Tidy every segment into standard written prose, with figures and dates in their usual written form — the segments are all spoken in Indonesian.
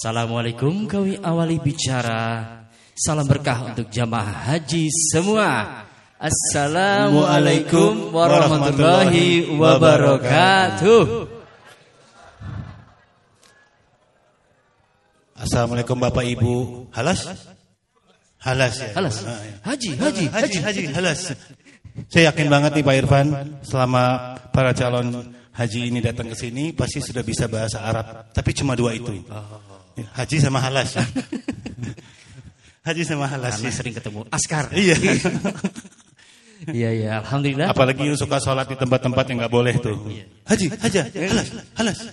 Assalamualaikum, kami awali bicara. Salam berkah untuk jamaah haji semua. Assalamualaikum warahmatullahi wabarakatuh. Assalamualaikum Bapak Ibu. Halas? Halas ya. Halas. Haji. Halas. Saya yakin banget nih Pak Irfan, selama para calon haji ini datang ke sini pasti sudah bisa bahasa Arab, tapi cuma dua itu. Haji sama halas. Haji sama halas. Karena sering ketemu askar. Iya. Iya, alhamdulillah. Apalagi yang suka sholat di tempat-tempat yang nggak boleh tuh. Haji, halas.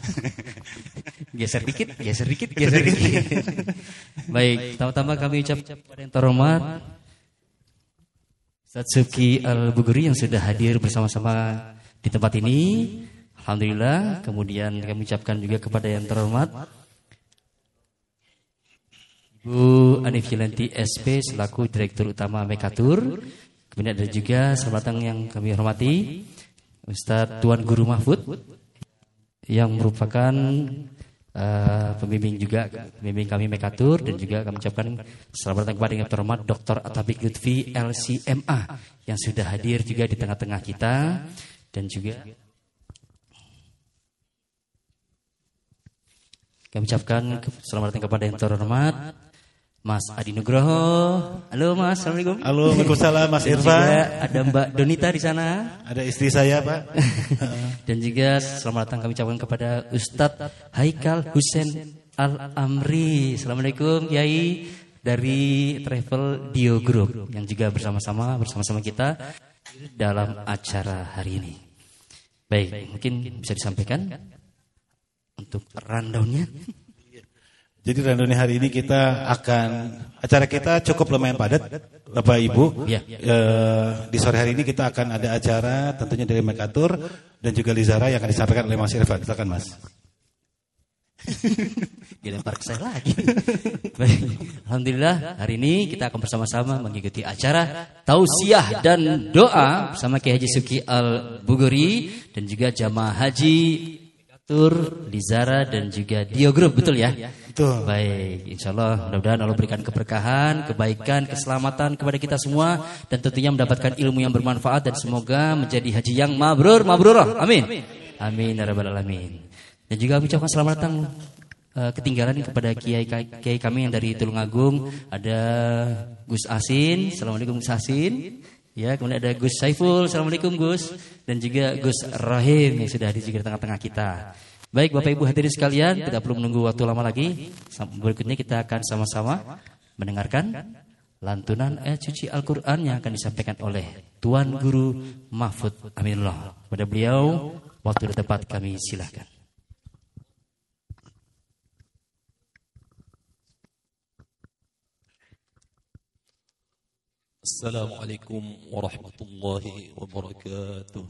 Geser dikit. Baik, pertama-tama kami ucapkan kepada yang terhormat Ustaz Subki Al-Buguri yang sudah hadir bersama-sama di tempat ini. Alhamdulillah. Kemudian kami ucapkan juga kepada yang terhormat Bu Anif Yulanti SP selaku Direktur Utama Mekatur. Kemudian ada juga sahabat yang kami hormati Ustadz Tuan Guru Mahfud yang merupakan pembimbing kami Mekatur, dan juga kami ucapkan selamat datang kepada yang terhormat Dr. Atabik Lutfi LCMA yang sudah hadir juga di tengah-tengah kita, dan juga kami ucapkan selamat datang kepada yang terhormat Mas Adi Nugroho. Halo Mas, Assalamualaikum. Halo, Waalaikumsalam Mas Irfan. Juga ada Mbak Donita di sana. Ada istri saya Pak. Dan juga selamat datang kami ucapkan kepada Ustadz Haikal Husain Al-Amri. Assalamualaikum Kiai dari Travel Dio Group yang juga bersama-sama kita dalam acara hari ini. Baik, mungkin bisa disampaikan untuk rundown-nya. Jadi rundown hari ini acara kita cukup lumayan padat Bapak Ibu. Ya. Di sore hari ini kita akan ada acara tentunya dari Mekatur dan juga Lizara yang akan disampaikan oleh Mas Irfan. Silakan Mas. Dilempar ke saya lagi. Baik, alhamdulillah hari ini kita akan bersama-sama mengikuti acara tausiah dan doa bersama Kiai Haji Subki Al-Buguri dan juga jamaah haji Tur, Lizara dan juga Dio Group, betul ya? Betul. Baik, insyaallah mudah-mudahan Allah berikan keberkahan, kebaikan, keselamatan kepada kita semua, dan tentunya mendapatkan ilmu yang bermanfaat, dan semoga menjadi haji yang mabrurah. Amin. Amin ya rabbal alamin. Dan juga kami ucapkan selamat datang ketinggalan kepada kiai kami yang dari Tulungagung, ada Gus Asin. Assalamualaikum Gus Asin. Ya, kemudian ada Gus Saiful, assalamualaikum Gus, dan juga Gus Rahim yang sudah hadir di tengah-tengah kita. Baik Bapak Ibu hadirin sekalian, tidak perlu menunggu waktu lama lagi. Berikutnya kita akan sama-sama mendengarkan lantunan ayat suci Al-Quran yang akan disampaikan oleh Tuan Guru Mahfud Aminullah. Kepada beliau, waktu dan tempat kami silakan. Assalamualaikum warahmatullahi wabarakatuh.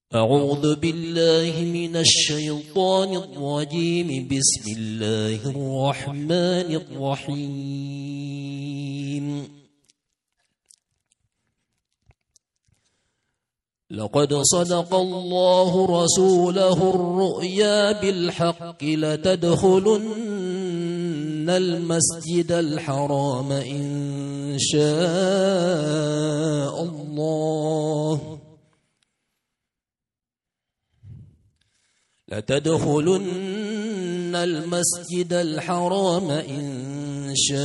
أعوذ بالله من الشيطان الرجيم بسم الله الرحمن الرحيم لقد صدق الله رسوله الرؤيا بالحق لتدخلن المسجد الحرام إن شاء الله لتدخلن المسجد الحرام إن شاء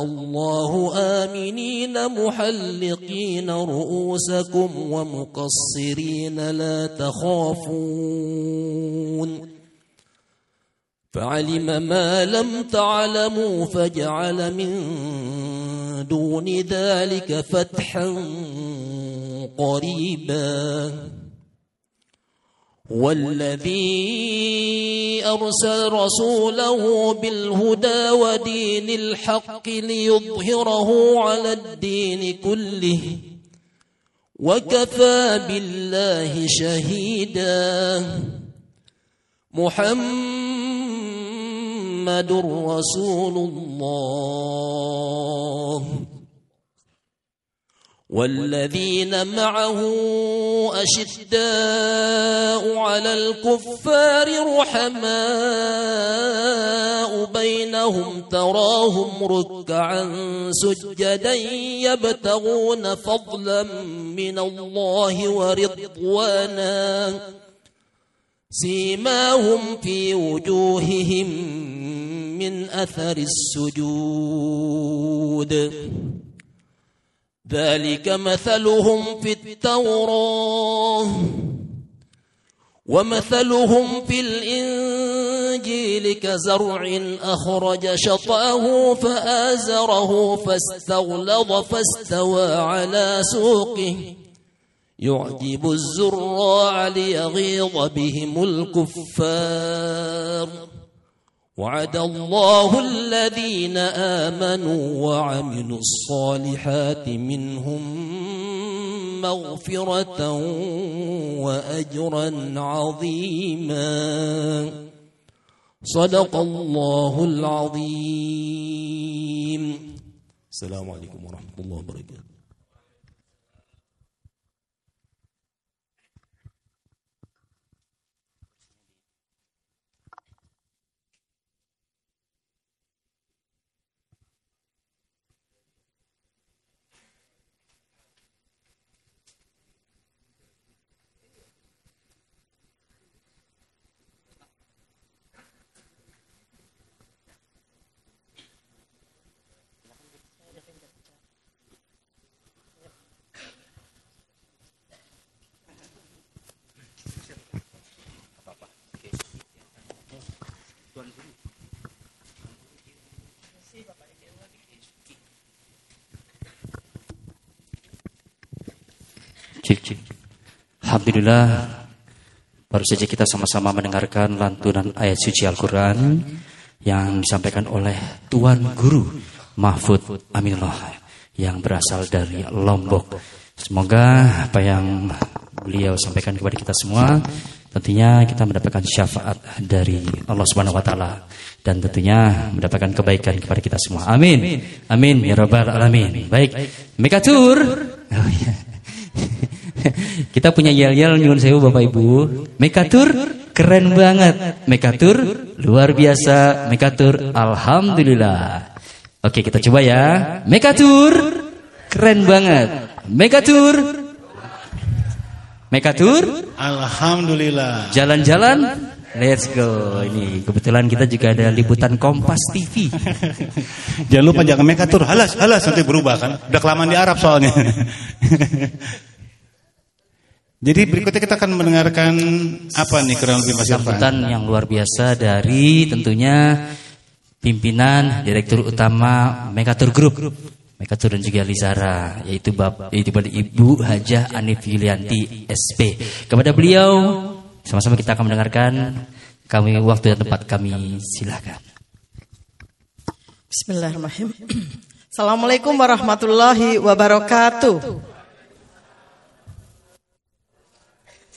الله آمنين محلقين رؤوسكم ومقصرين لا تخافون فعلم ما لم تعلموا فجعل من دون ذلك فتحا قريبا والذي أرسل رسوله بالهدى ودين الحق ليظهره على الدين كله وكفى بالله شهيدا محمد رسول الله والذين معه أشداء على الكفار رحماء بينهم تراهم ركعا سجدا يبتغون فضلا من الله ورضوانا سيماهم في وجوههم من أثر السجود ذلك مثلهم في التوراة ومثلهم في الإنجيل كزرع أخرج شطأه فآزره فاستغلظ فاستوى على سوقه يعجب الزراع ليغيظ بهم الكفار وعد الله الذين آمنوا وعملوا الصالحات منهم مغفرة وأجرا عظيما صدق الله العظيم. السلام عليكم ورحمة الله وبركاته. Cik. Alhamdulillah, baru saja kita sama-sama mendengarkan lantunan ayat suci Al-Quran yang disampaikan oleh Tuan Guru Mahfud Aminullah yang berasal dari Lombok. Semoga apa yang beliau sampaikan kepada kita semua, tentunya kita mendapatkan syafaat dari Allah Subhanahu wa taala dan tentunya mendapatkan kebaikan kepada kita semua. Amin. Amin ya rabbal alamin. Baik, Mekatur. Oh, ya. Kita punya yel-yel nyuwun sewu Bapak Ibu. Mekatur keren banget. Mekatur luar biasa. Mekatur alhamdulillah. Oke, kita coba ya. Mekatur keren banget. Mekatur alhamdulillah. Jalan-jalan, let's go. Ini kebetulan kita juga ada liputan Kompas TV. Jangan lupa jangan Mekatur. Halas nanti berubah kan. Udah kelamaan di Arab soalnya. Jadi berikutnya kita akan mendengarkan apa nih kurang lebih Mas Irfan? Sambutan yang luar biasa dari tentunya pimpinan Direktur Utama Mekatur Group, Mekatur dan juga Lizara, yaitu Ibu Hajah Anif Yulianti SP. Kepada beliau sama-sama kita akan mendengarkan. Kami waktu dan tempat kami silakan. Bismillahirrahmanirrahim. Assalamualaikum warahmatullahi wabarakatuh.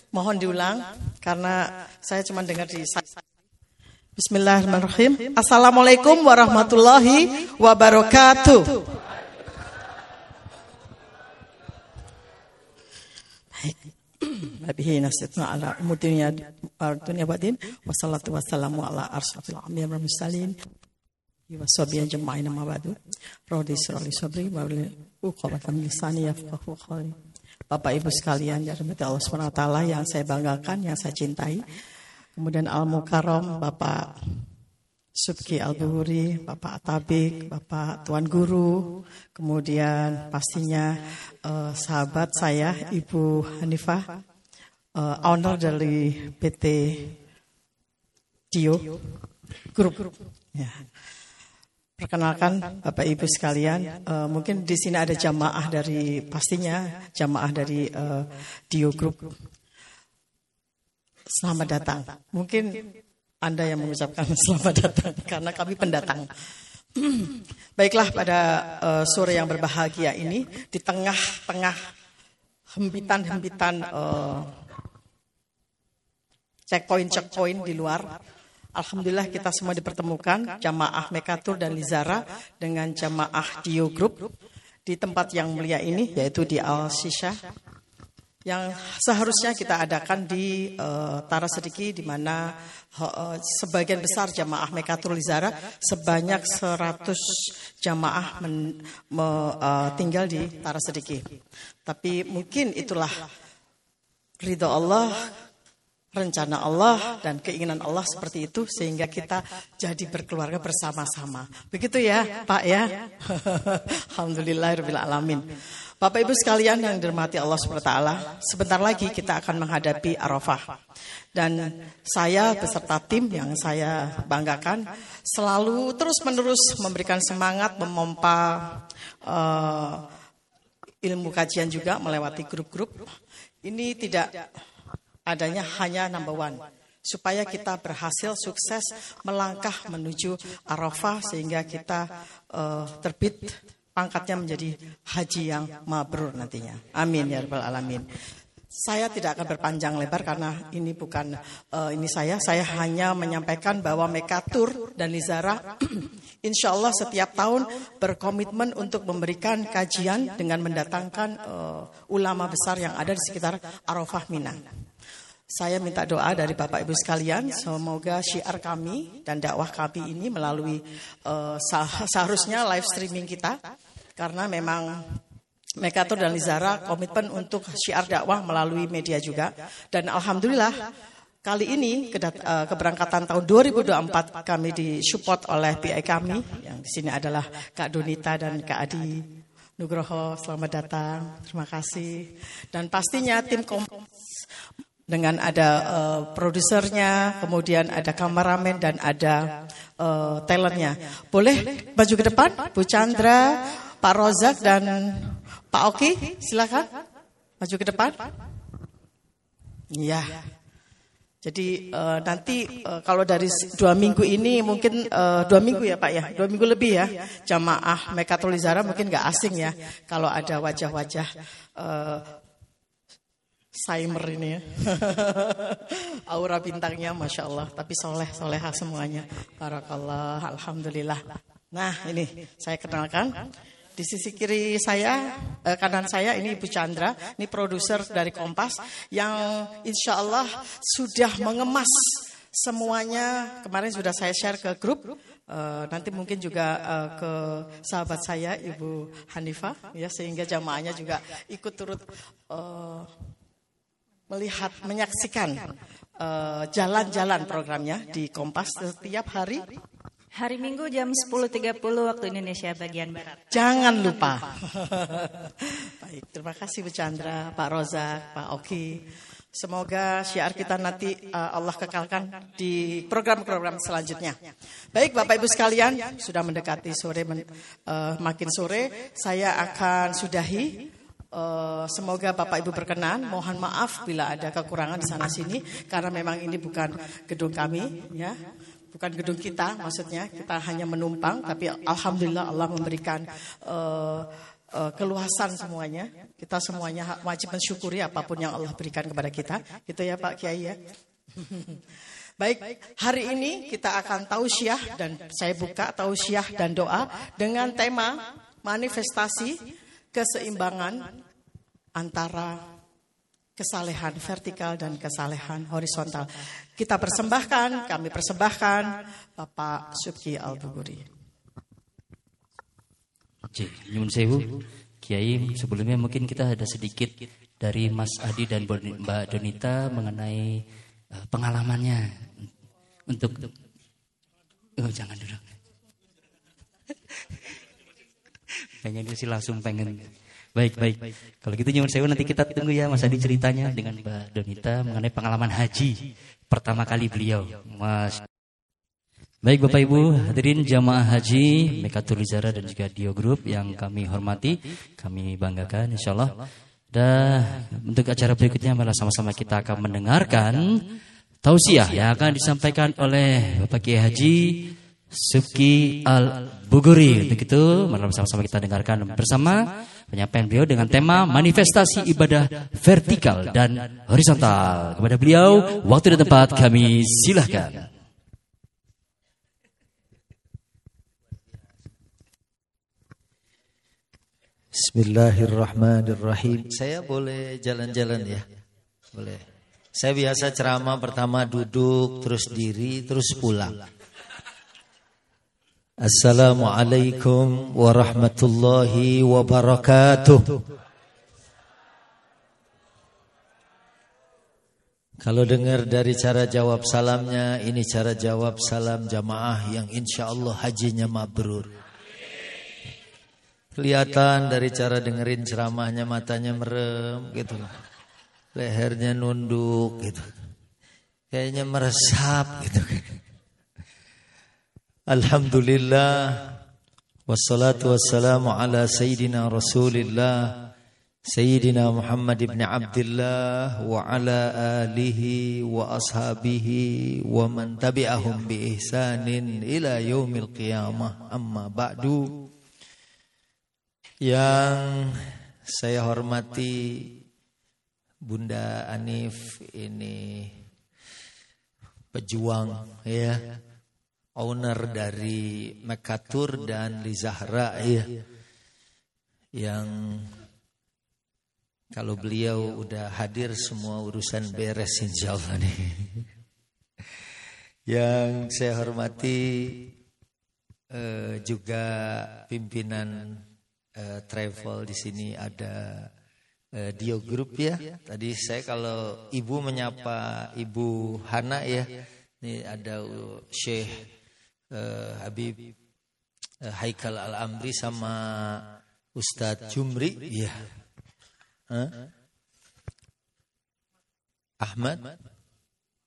Mohon diulang karena saya cuma dengar di Bismillahirrahmanirrahim. Assalamualaikum warahmatullahi wabarakatuh. Baik. Nabihi nasitna ala umudunya dunia batin. Wassalatu wassalamu ala arsafil amir wa mursalin. Wasobiyan jema'in mabadu. Rodi surali sobri wa uqabatam lisani yafqahu qawli. Bapak Ibu sekalian yang dirahmati Allah SWT yang saya banggakan, yang saya cintai. Kemudian Al-Mukarram, Bapak Subki Al-Buhuri, Bapak Atabik, Bapak Tuan Guru. Kemudian pastinya sahabat saya, Ibu Hanifah, owner dari PT Dio Group. Ya. Perkenalkan Bapak Ibu sekalian, mungkin di sini ada jamaah dari Dio Group. Selamat datang. Mungkin Anda yang mengucapkan selamat datang karena kami pendatang. Baiklah, pada sore yang berbahagia ini di tengah-tengah hempitan checkpoint di luar. Alhamdulillah kita semua dipertemukan, jamaah Mekatur dan Lizara dengan jamaah Dio Group di tempat yang mulia ini, yaitu di Al-Shisha, yang seharusnya kita adakan di Tara Sediki, di mana sebagian besar jamaah Mekatul Izara sebanyak 100 jamaah tinggal di Tara Sediki. Tapi mungkin itulah ridho Allah, rencana Allah dan keinginan Allah seperti itu, sehingga kita jadi berkeluarga bersama-sama. Begitu ya Pak ya. Alhamdulillahirabbil alamin. Bapak Ibu sekalian yang dirahmati Allah SWT, sebentar lagi kita akan menghadapi Arafah. Dan saya beserta tim yang saya banggakan selalu terus-menerus memberikan semangat, memompa ilmu kajian juga melewati grup-grup. Ini tidak adanya hanya number one, supaya kita berhasil sukses melangkah menuju Arafah, sehingga kita terbit pangkatnya menjadi haji yang mabrur nantinya. Amin ya rabbal alamin. Saya tidak akan berpanjang lebar karena ini bukan saya hanya menyampaikan bahwa Mekatur dan Nizara insya Allah setiap tahun berkomitmen untuk memberikan kajian dengan mendatangkan ulama besar yang ada di sekitar Arafah Mina. Saya minta doa dari Bapak Ibu sekalian, semoga syiar kami dan dakwah kami ini melalui seharusnya live streaming kita, karena memang Mekatur dan Nizara komitmen untuk syiar dakwah melalui media juga. Dan alhamdulillah kali ini keberangkatan tahun 2024 kami disupport oleh PI kami, yang di sini adalah Kak Donita dan Kak Adi Nugroho. Selamat datang, terima kasih. Dan pastinya tim dengan ada produsernya, kemudian ada kameramen dan ada talentnya. Boleh maju ke depan, Bu Chandra, Pak Rozak dan Pak Oki, silakan maju ke depan. Iya. Jadi nanti kalau dari 2 minggu ini mungkin 2 minggu ya Pak ya, 2 minggu lebih ya, jamaah Mekatul Izara mungkin nggak asing ya kalau ada wajah-wajah Saimer ini ya. Aura bintangnya Masya Allah. Tapi soleha semuanya. Barakallah, alhamdulillah. Nah ini saya kenalkan. Di sisi kiri saya, kanan saya ini Ibu Chandra. Ini produser dari Kompas yang insya Allah sudah mengemas semuanya. Kemarin sudah saya share ke grup. Nanti mungkin juga ke sahabat saya Ibu Hanifah ya, sehingga jamaahnya juga ikut turut melihat, menyaksikan jalan-jalan programnya di Kompas setiap hari. Hari Minggu jam 10.30 waktu Indonesia bagian Barat. Jangan lupa. Baik, terima kasih Bu Chandra, Pak Rozak, Pak Oki. Semoga syiar kita nanti Allah kekalkan di program-program selanjutnya. Baik Bapak Ibu sekalian, sudah mendekati sore, makin sore, saya akan sudahi. Semoga Bapak Ibu berkenan. Mohon maaf bila ada kekurangan di sana sini, karena memang ini bukan gedung kami, ya, bukan gedung kita. Maksudnya kita hanya menumpang, tapi alhamdulillah Allah memberikan keluasan semuanya. Kita semuanya wajib mensyukuri apapun yang Allah berikan kepada kita. Gitu ya Pak Kiai ya. Baik, hari ini kita akan tausiah, dan saya buka tausiah dan doa dengan tema manifestasi keseimbangan antara kesalehan vertikal dan kesalehan horizontal. Kami persembahkan Bapak Subki Al-Buguri. Nyun sewu, Kiai, sebelumnya mungkin kita ada sedikit dari Mas Adi dan Mbak Donita mengenai pengalamannya untuk jangan dulu. Pengen sih langsung pengen. Baik. Kalau gitu nyuwun sewu, nanti kita tunggu ya Mas Adi ceritanya dengan Mbak Donita mengenai pengalaman haji pertama kali beliau. Mas. Baik Bapak Ibu, hadirin jamaah haji Mekatul Izara dan juga Dio Group yang kami hormati, kami banggakan insyaallah. Dan untuk acara berikutnya malah sama-sama kita akan mendengarkan tausiah yang akan disampaikan oleh Bapak Kiai Haji Subki Al-Buguri. Untuk itu, mari sama-sama kita dengarkan bersama penyampaian beliau dengan tema manifestasi ibadah vertikal dan horizontal. Kepada beliau, waktu dan tempat kami silahkan. Bismillahirrahmanirrahim. Saya boleh jalan-jalan ya? Boleh. Saya biasa ceramah pertama duduk, terus diri, terus pulang. Assalamualaikum warahmatullahi wabarakatuh. Kalau dengar dari cara jawab salamnya, ini cara jawab salam jamaah yang insya Allah hajinya mabrur. Kelihatan dari cara dengerin ceramahnya, matanya merem gitu, lehernya nunduk gitu, kayaknya meresap gitu. Alhamdulillah, wassalatu wassalamu ala sayyidina Rasulillah, Sayyidina Muhammad ibn Abdullah wa ala alihi wa ashabihi wa man tabi'ahum bi ihsanin ila yaumil qiyamah. Amma ba'du. Yang saya hormati Bunda Anif, ini pejuang ya, owner dari Mekatur dan Lizahra ya, yang kalau beliau udah hadir semua urusan beres insyaallah nih. Yang saya hormati juga pimpinan travel di sini, ada Dio Group ya. Tadi saya kalau ibu menyapa Ibu Hana ya. Ini ada Syekh Habib Haikal Al-Amri sama Ustadz Jumri ya. Ahmad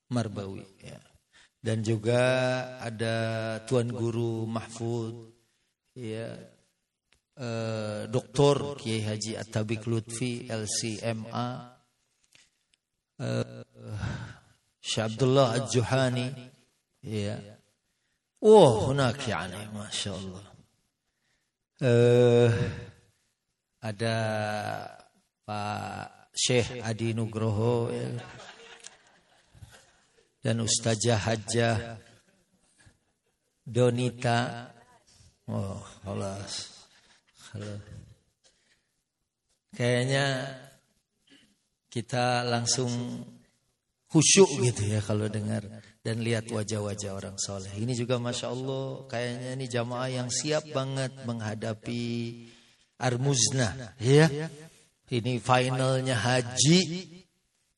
Marbawi ya. Dan juga ada Tuan Guru Mahfud ya, Dr. Kiai Haji At-Tabiq Lutfi LCMA, Syekh Abdullah Al-Juhani ya. Hunak yani masyaallah. Ada Pak Syekh Adi Nugroho ya, dan Ustazah Hajjah Donita. Halas. Kayaknya kita langsung khusyuk gitu ya kalau dengar dan lihat wajah-wajah orang soleh. Ini juga Masya Allah, kayaknya ini jamaah yang siap banget menghadapi Armuznah ya. Ini finalnya haji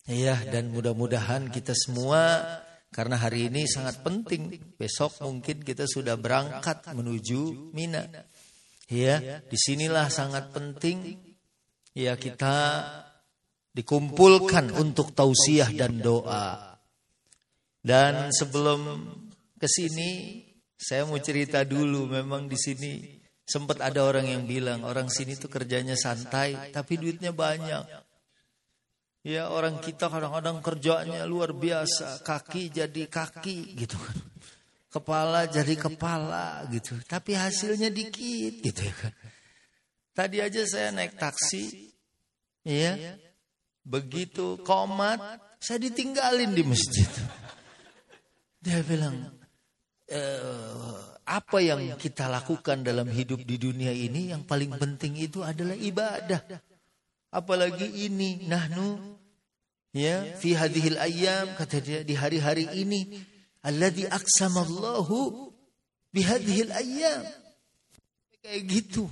ya, dan mudah-mudahan kita semua, karena hari ini sangat penting, besok mungkin kita sudah berangkat menuju Mina. Ya, disinilah sangat penting ya kita dikumpulkan untuk tausiah dan doa. Dan sebelum ke sini saya mau cerita dulu, memang di sini sempat ada orang yang bilang orang sini tuh kerjanya santai tapi duitnya banyak. Ya, orang kita kadang-kadang kerjanya luar biasa, kaki jadi kaki gitu kan. Kepala jadi kepala gitu, tapi hasilnya dikit gitu ya kan. Tadi aja saya naik taksi, ya, begitu komat saya ditinggalin di masjid. Dia bilang, apa yang kita lakukan dalam hidup di dunia ini yang paling penting itu adalah ibadah. Apalagi ini, nahnu, ya, fi hadhil ayyam, kata dia, di hari-hari ini. Alladzi aqsamallahu bihadhil ayyam. Kayak gitu.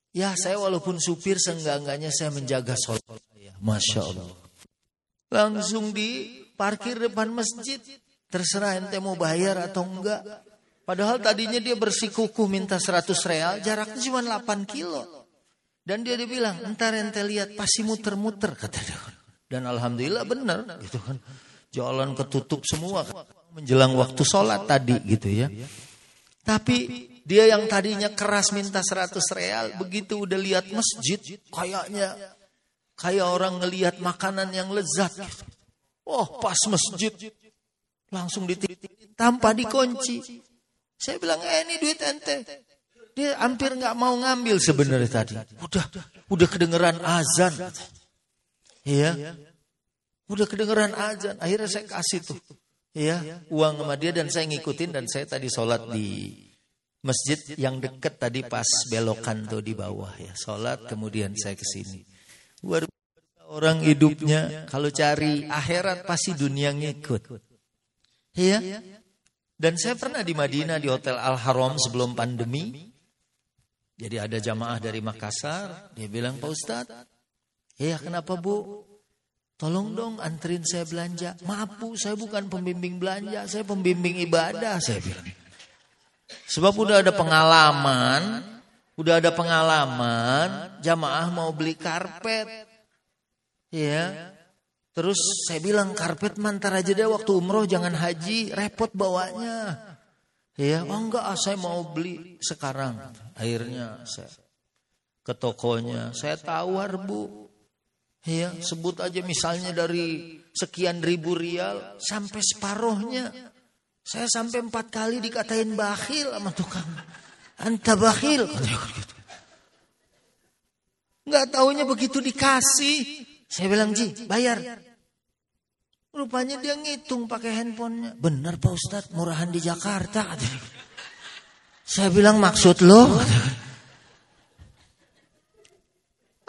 Ya, saya walaupun supir seenggak-enggaknya saya menjaga sholat saya. Masya Allah. Langsung diparkir depan masjid. Terserah ente mau bayar atau enggak. Padahal tadinya dia bersikukuh minta 100 real, jaraknya cuma 8 kilo. Dan dia bilang, entar ente lihat pasti muter-muter, kata dia. Dan alhamdulillah benar gitu kan. Jalan ketutup semua menjelang waktu sholat tadi gitu ya. Tapi dia yang tadinya keras minta 100 real, begitu udah lihat masjid, kayak orang ngelihat makanan yang lezat gitu. Pas masjid langsung dititik tanpa dikunci. Saya bilang, ini duit ente. Dia hampir nggak mau ngambil sebenarnya tadi. Udah kedengeran azan. Iya. Udah kedengeran azan. Akhirnya saya kasih tuh. Ya, uang sama dia dan saya ngikutin, dan saya tadi sholat di masjid yang deket tadi pas belokan tuh di bawah ya. Sholat kemudian saya ke sini. Luar biasa orang hidupnya, kalau cari akhirat pasti dunia ngikut. Iya. Dan saya pernah di Madinah di Hotel Al-Haram sebelum pandemi. Jadi ada jamaah dari Makassar, dia bilang, "Pak Ustadz, ya kenapa Bu? Tolong dong anterin saya belanja." "Maaf Bu, saya bukan pembimbing belanja, saya pembimbing ibadah," saya bilang. Sebab udah ada pengalaman, jamaah mau beli karpet. Ya. Terus saya bilang, "Karpet mantar aja deh waktu umroh, jangan haji, repot bawanya." Ya, "Oh enggak, saya mau beli sekarang." Akhirnya saya ke tokonya, saya tawar Bu. Ya, sebut aja misalnya dari sekian ribu rial sampai separuhnya. Saya sampai 4 kali dikatain bakhil sama tukang. "Anta bakhil." Enggak taunya begitu dikasih. Saya bilang, "Ji, bayar." Rupanya dia ngitung pakai handphonenya. "Benar Pak Ustadz, murahan di Jakarta." Saya bilang, "Maksud lo?"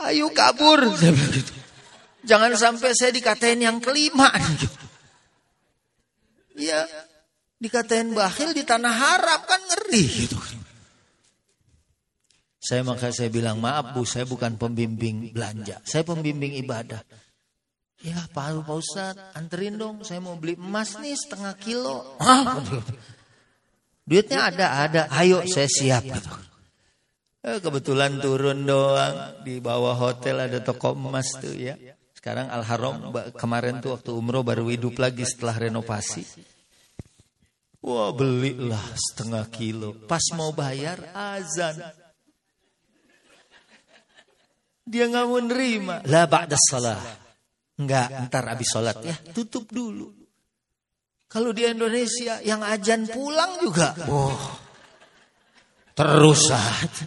"Ayo kabur." Saya bilang gitu. Jangan sampai saya dikatain yang kelima. Iya, dikatain bakhil di tanah haram kan ngeri gitu. Saya bilang, "Maaf Bu, saya bukan pembimbing belanja, saya pembimbing ibadah." "Ya Pak Ustadz, anterin dong, saya mau beli emas nih 1/2 kilo." "Duitnya ada, ayo saya siap." Gitu. Kebetulan turun doang, di bawah hotel ada toko emas tuh ya. Sekarang Al-Haram kemarin tuh waktu umroh baru hidup lagi setelah renovasi. Wah, belilah 1/2 kilo. Pas mau bayar azan. Dia nggak mau nerima. "La ba'da shalah." "Enggak, ntar habis sholat ya, tutup dulu." Kalau di Indonesia yang azan pulang juga, terus aja.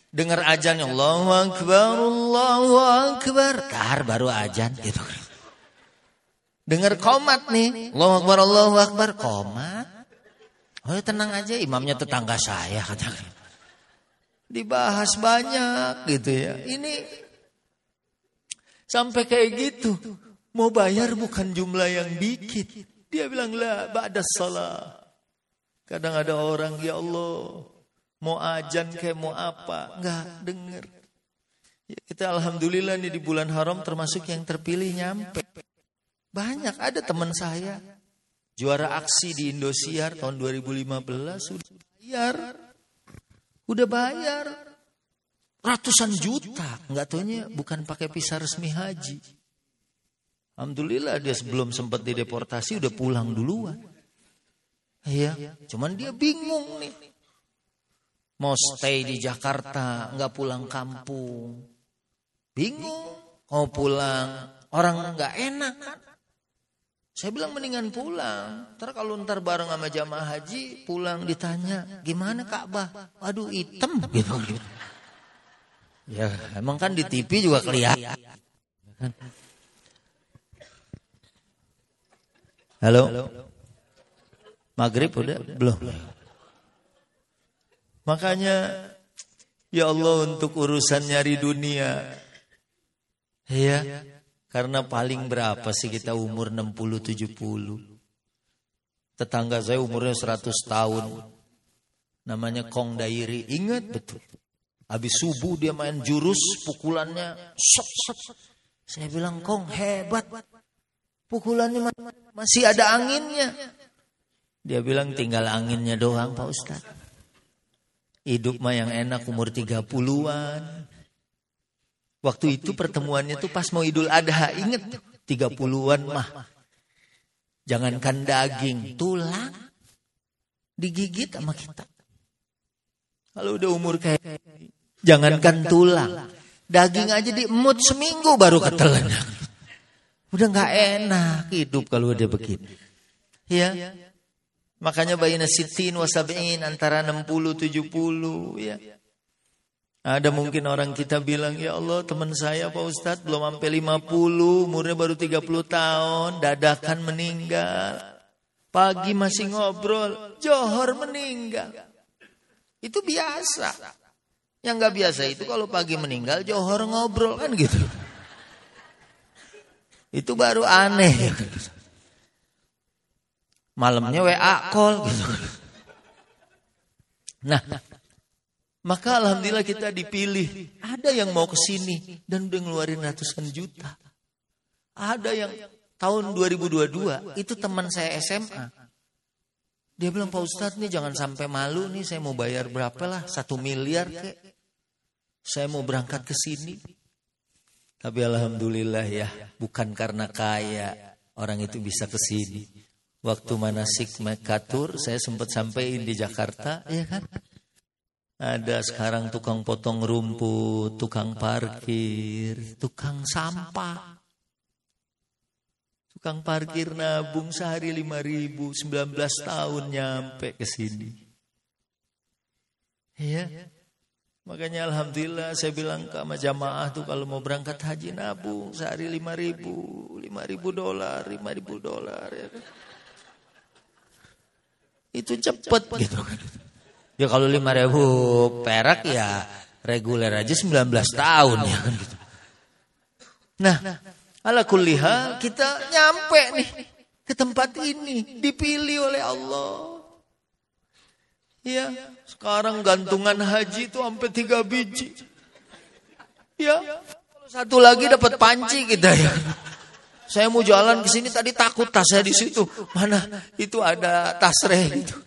Dengar azan, Allahu Akbar, Allahu Akbar, tar baru azan gitu. Dengar qomat nih, Allahu Akbar, Allahu Akbar, qomat. "Oh ya, tenang aja, imamnya tetangga saya," katanya. Dibahas banyak gitu ya. Ini sampai kayak gitu. Mau bayar bukan jumlah yang dikit. Dia bilang, "La ba'da shalah." Kadang ada orang, ya Allah, mau ajan kayak mau apa, enggak denger. Ya, kita alhamdulillah nih di bulan haram termasuk yang terpilih nyampe. Banyak, ada teman saya juara aksi di Indosiar tahun 2015 udah bayar ratusan juta, enggak taunya bukan pakai visa resmi haji. Alhamdulillah dia sebelum sempat dideportasi udah pulang duluan. Iya, cuman dia bingung nih. Mau stay di Jakarta, enggak pulang kampung. Bingung, mau pulang, orang enggak enak kan. Saya bilang mendingan pulang. Kalau ntar bareng sama jamaah haji, pulang ditanya, "Gimana Ka'bah?" "Waduh, hitam." Gitu. Ya, emang kan di TV juga kelihatan. Halo? Maghrib udah? Belum. Makanya, ya Allah, untuk urusan nyari dunia, ya, karena paling berapa sih kita umur 60-70. Tetangga saya umurnya 100 tahun. Namanya Kong Dairi. Ingat betul. Habis subuh dia main jurus, pukulannya sok. Saya bilang, "Kong hebat. Pukulannya masih ada anginnya." Dia bilang, "Tinggal anginnya doang Pak Ustadz. Hidup mah yang enak umur 30-an. Waktu itu pertemuannya tuh pas mau Idul Adha. Ingat 30-an mah. Jangankan daging, tulang digigit sama kita. Kalau udah umur kayak jangankan tulang, daging aja diemut seminggu baru ketelan. Udah gak enak hidup kalau udah begini. Ya. Makanya bayina sitin wasab'in, antara 60-70 ya. Ada mungkin orang kita bilang, "Ya Allah, teman saya Pak Ustadz belum sampai 50, umurnya baru 30 tahun, dadakan meninggal. Pagi masih ngobrol, johor meninggal." Itu biasa. Yang nggak biasa itu kalau pagi meninggal johor ngobrol kan gitu. Itu baru aneh. Malamnya WA call gitu. Nah, maka alhamdulillah kita dipilih. Ada yang mau ke sini dan udah ngeluarin ratusan juta. Ada yang tahun 2022 itu teman saya SMA. Dia bilang, Pak Ustadz nih jangan sampai malu nih, saya mau bayar berapa lah, 1 miliar kek. Saya mau berangkat ke sini. Tapi alhamdulillah ya, bukan karena kaya orang itu bisa ke sini. Waktu manasik mekatur saya sempat sampein di Jakarta, ya kan? Ada sekarang tukang potong rumput, tukang parkir, tukang sampah. Tukang parkir nabung sehari 5.000, 19 tahun nyampe ke sini. Ya. Makanya alhamdulillah saya bilang ke sama jamaah tuh kalau mau berangkat haji nabung sehari 5.000, $5.000, $5.000 ya kan. Itu cepet gitu kan. Ya kalau 5.000 perak ya reguler aja 19 tahun ya kan gitu. Nah, ala kulli hal kita nyampe nih ke tempat ini, dipilih oleh Allah. Ya, sekarang gantungan haji itu sampai 3 biji. Ya, kalau satu lagi dapat panci kita ya. Saya mau jalan ke sini tadi takut tas saya di situ. Mana itu ada tasreh gitu.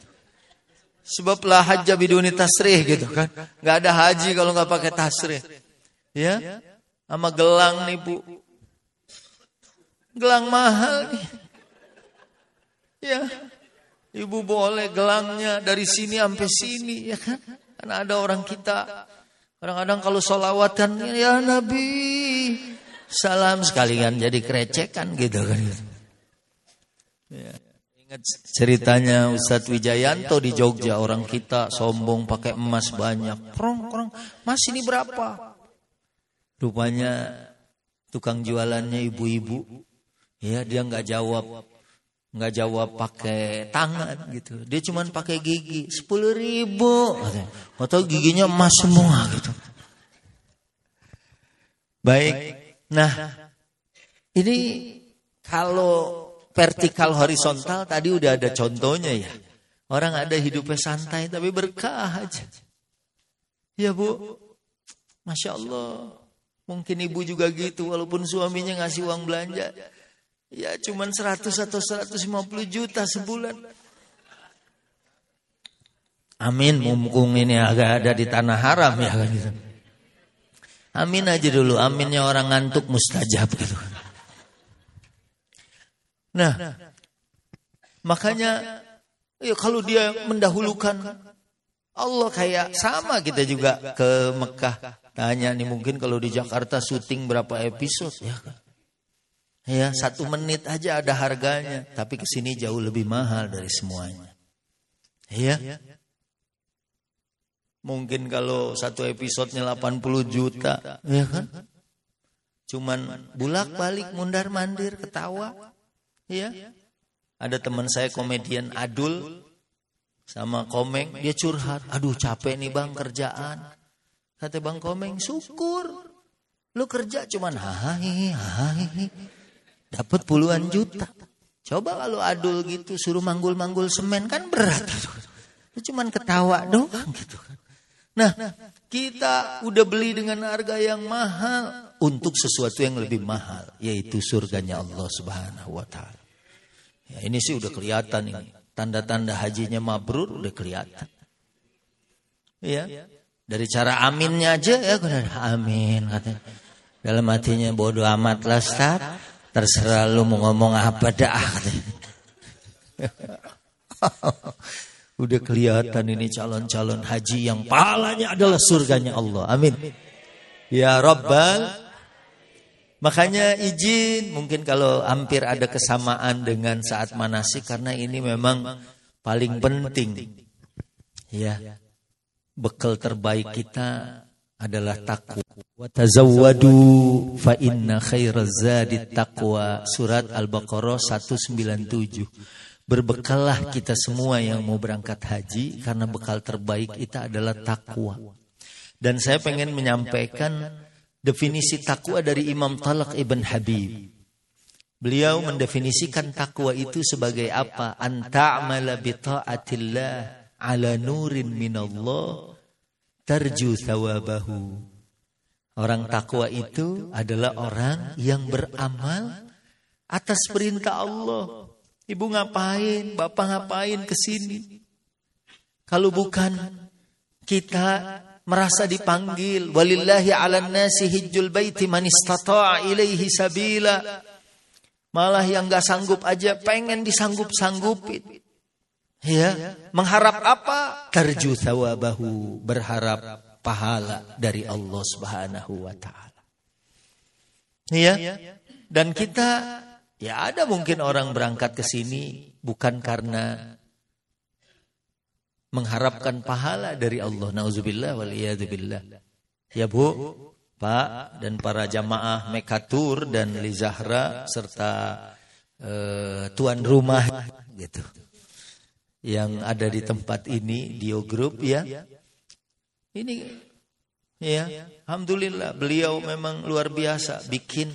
Sebab la hajja biduni tasrih gitu kan. Enggak ada haji kalau enggak pakai tasrih. Ya. Sama gelang nih, Bu. Gelang mahal nih. Ya. Ibu boleh gelangnya dari sini sampai sini ya kan. Karena ada orang kita kadang-kadang kalau sholawat kan ya Nabi salam sekalian jadi kerecekan gitu kan. Ya. Ingat ceritanya Ustadz Wijayanto di Jogja, orang kita sombong pakai emas banyak. Krong, mas ini berapa? Rupanya tukang jualannya ibu-ibu, ya dia nggak jawab pakai tangan gitu. Dia cuma pakai gigi 10.000, atau giginya emas semua gitu. Baik, nah ini kalau vertikal horizontal tadi udah ada contohnya ya. Orang ada hidupnya santai tapi berkah aja. Ya Bu, Masya Allah. Mungkin ibu juga gitu walaupun suaminya ngasih uang belanja. Ya cuman 100 atau 150 juta sebulan. Amin, mumpung ini agak ada di tanah haram ya kan gitu. Amin aja dulu, aminnya orang ngantuk mustajab gitu. Nah, makanya ya kalau dia mendahulukan Allah kayak sama kita juga ke Mekah. Tanya nih mungkin kalau di Jakarta syuting berapa episode ya kan? Ya 1 menit aja ada harganya, tapi ke sini jauh lebih mahal dari semuanya. Ya. Mungkin kalau 1 episodenya 80 juta, ya kan? Cuman bulak-balik mundar-mandir ketawa. Ya. Ada teman saya komedian Adul sama Komeng, dia curhat, aduh capek nih bang kerjaan. Kata Bang Komeng, syukur lu kerja cuman hai dapat puluhan juta. Coba kalau Adul gitu suruh manggul-manggul semen kan berat gitu. Lu cuman ketawa doang gitu. Nah, kita udah beli dengan harga yang mahal untuk sesuatu yang lebih mahal, yaitu surganya Allah Subhanahu wa taala. Ya, ini sih udah kelihatan ini. Tanda-tanda hajinya mabrur udah kelihatan. Ya. Dari cara aminnya aja ya, amin katanya. Dalam hatinya bodoh amat lah Ustaz. Terserah lu mau ngomong apa dah katanya. Udah kelihatan ini calon-calon haji yang pahalanya adalah surganya Allah. Amin. Ya Rabbal. Makanya izin mungkin kalau hampir ada kesamaan dengan saat manasik karena ini memang paling penting. Ya. Bekal terbaik kita adalah takwa. Wa tazawwadu fa inna khairaz zadi taqwa. Surat Al-Baqarah 197. Berbekallah kita semua yang mau berangkat haji, karena bekal terbaik itu adalah takwa. Dan saya pengen menyampaikan definisi takwa dari Imam Talaq Ibn Habib. Beliau mendefinisikan takwa itu sebagai apa? An ta'mala bi ta'atillah ala nurin minallah tarju thawabahu. Orang takwa itu adalah orang yang beramal atas perintah Allah. Ibu ngapain? Bapak ngapain kesini? Kalau bukan kita merasa dipanggil, walillahi 'alan nasi hijjul baiti man istata'a ilaihi sabila. Malah yang enggak sanggup aja pengen disanggup-sanggupin. Ya, mengharap apa? Tarju thawabahu, berharap pahala dari Allah Subhanahu wa taala. Ya. Dan kita, ya ada mungkin orang berangkat ke sini bukan karena mengharapkan pahala dari Allah. Nauzubillah wal iyadzubillah. Ya Bu, Pak, dan para jamaah Mekatur dan Lizahra serta tuan rumah gitu. Yang ada di tempat ini, Dio Group ya. Ini ya, alhamdulillah beliau memang luar biasa bikin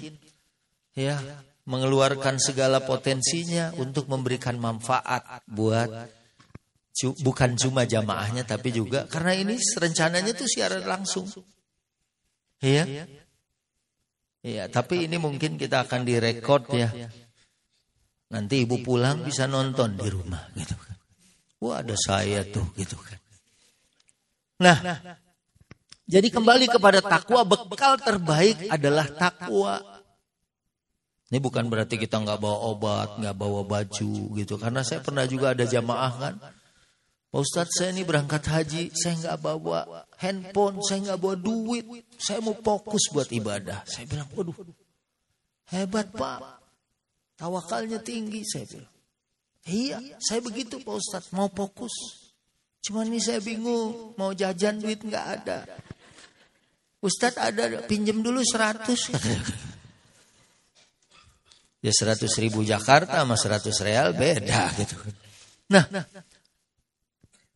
ya, mengeluarkan segala potensinya untuk memberikan manfaat buat bukan cuma jamaahnya tapi juga karena ini rencananya tuh siaran langsung. Iya. Iya, tapi ini mungkin kita akan direkod ya. Nanti ibu pulang bisa nonton di rumah gitu kan. Wah, ada saya tuh gitu kan. Nah, jadi kembali kepada takwa, bekal terbaik adalah takwa. Ini bukan berarti kita nggak bawa obat, nggak bawa baju gitu. Karena saya pernah juga ada jamaah kan, Pak Ustadz saya ini berangkat haji, saya nggak bawa handphone, saya nggak bawa duit, saya mau fokus buat ibadah. Saya bilang, waduh, hebat Pak, tawakalnya tinggi. Saya bilang, iya, saya begitu Pak Ustadz, mau fokus. Cuman ini saya bingung, mau jajan duit nggak ada. Ustadz ada, pinjam dulu 100. Ya 100.000 Jakarta sama 100 real beda gitu. Nah,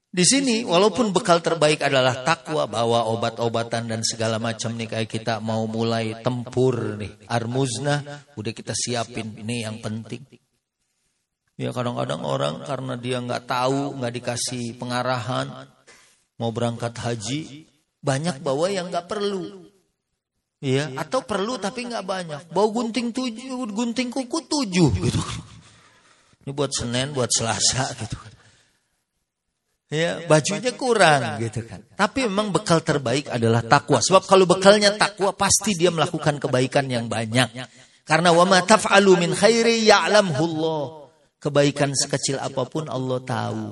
di sini walaupun bekal terbaik adalah takwa, bawa obat-obatan dan segala macam nih, kayak kita mau mulai tempur nih, Armuznah, udah kita siapin, ini yang penting. Ya kadang-kadang orang karena dia nggak tahu, nggak dikasih pengarahan, mau berangkat haji, banyak bawa yang nggak perlu. Ya, atau perlu tapi nggak banyak. Bawa gunting kuku 7 gitu. Ini buat Senin, buat Selasa gitu. Ya, bajunya kurang gitu kan. Tapi memang bekal terbaik adalah takwa. Sebab kalau bekalnya takwa pasti dia melakukan kebaikan yang banyak. Karena wa ma taf'alu min khairi ya'lamhu Allah. Kebaikan sekecil apapun Allah tahu.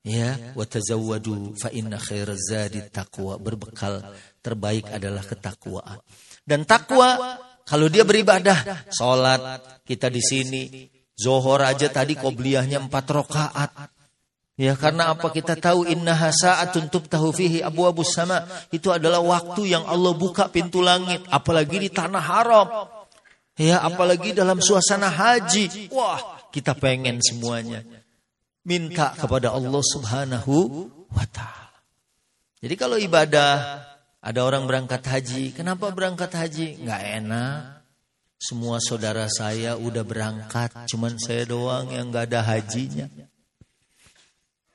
Ya, wa tazawwadu fa inna khairaz zadi taqwa. Berbekal terbaik adalah ketakwaan. Dan takwa kalau dia beribadah, salat kita di sini, zuhur aja tadi qobliyahnya 4 rakaat. Ya, karena apa? Kita tahu innaha sa'atun tuftahu fihi abwabus sama. Itu adalah waktu yang Allah buka pintu langit, apalagi di tanah haram. Ya, apalagi dalam suasana haji. Wah, kita pengen semuanya minta kepada Allah Subhanahu wa ta'ala. Jadi kalau ibadah, ada orang berangkat haji, kenapa berangkat haji? Nggak enak. Semua saudara saya udah berangkat, cuman saya doang yang nggak ada hajinya.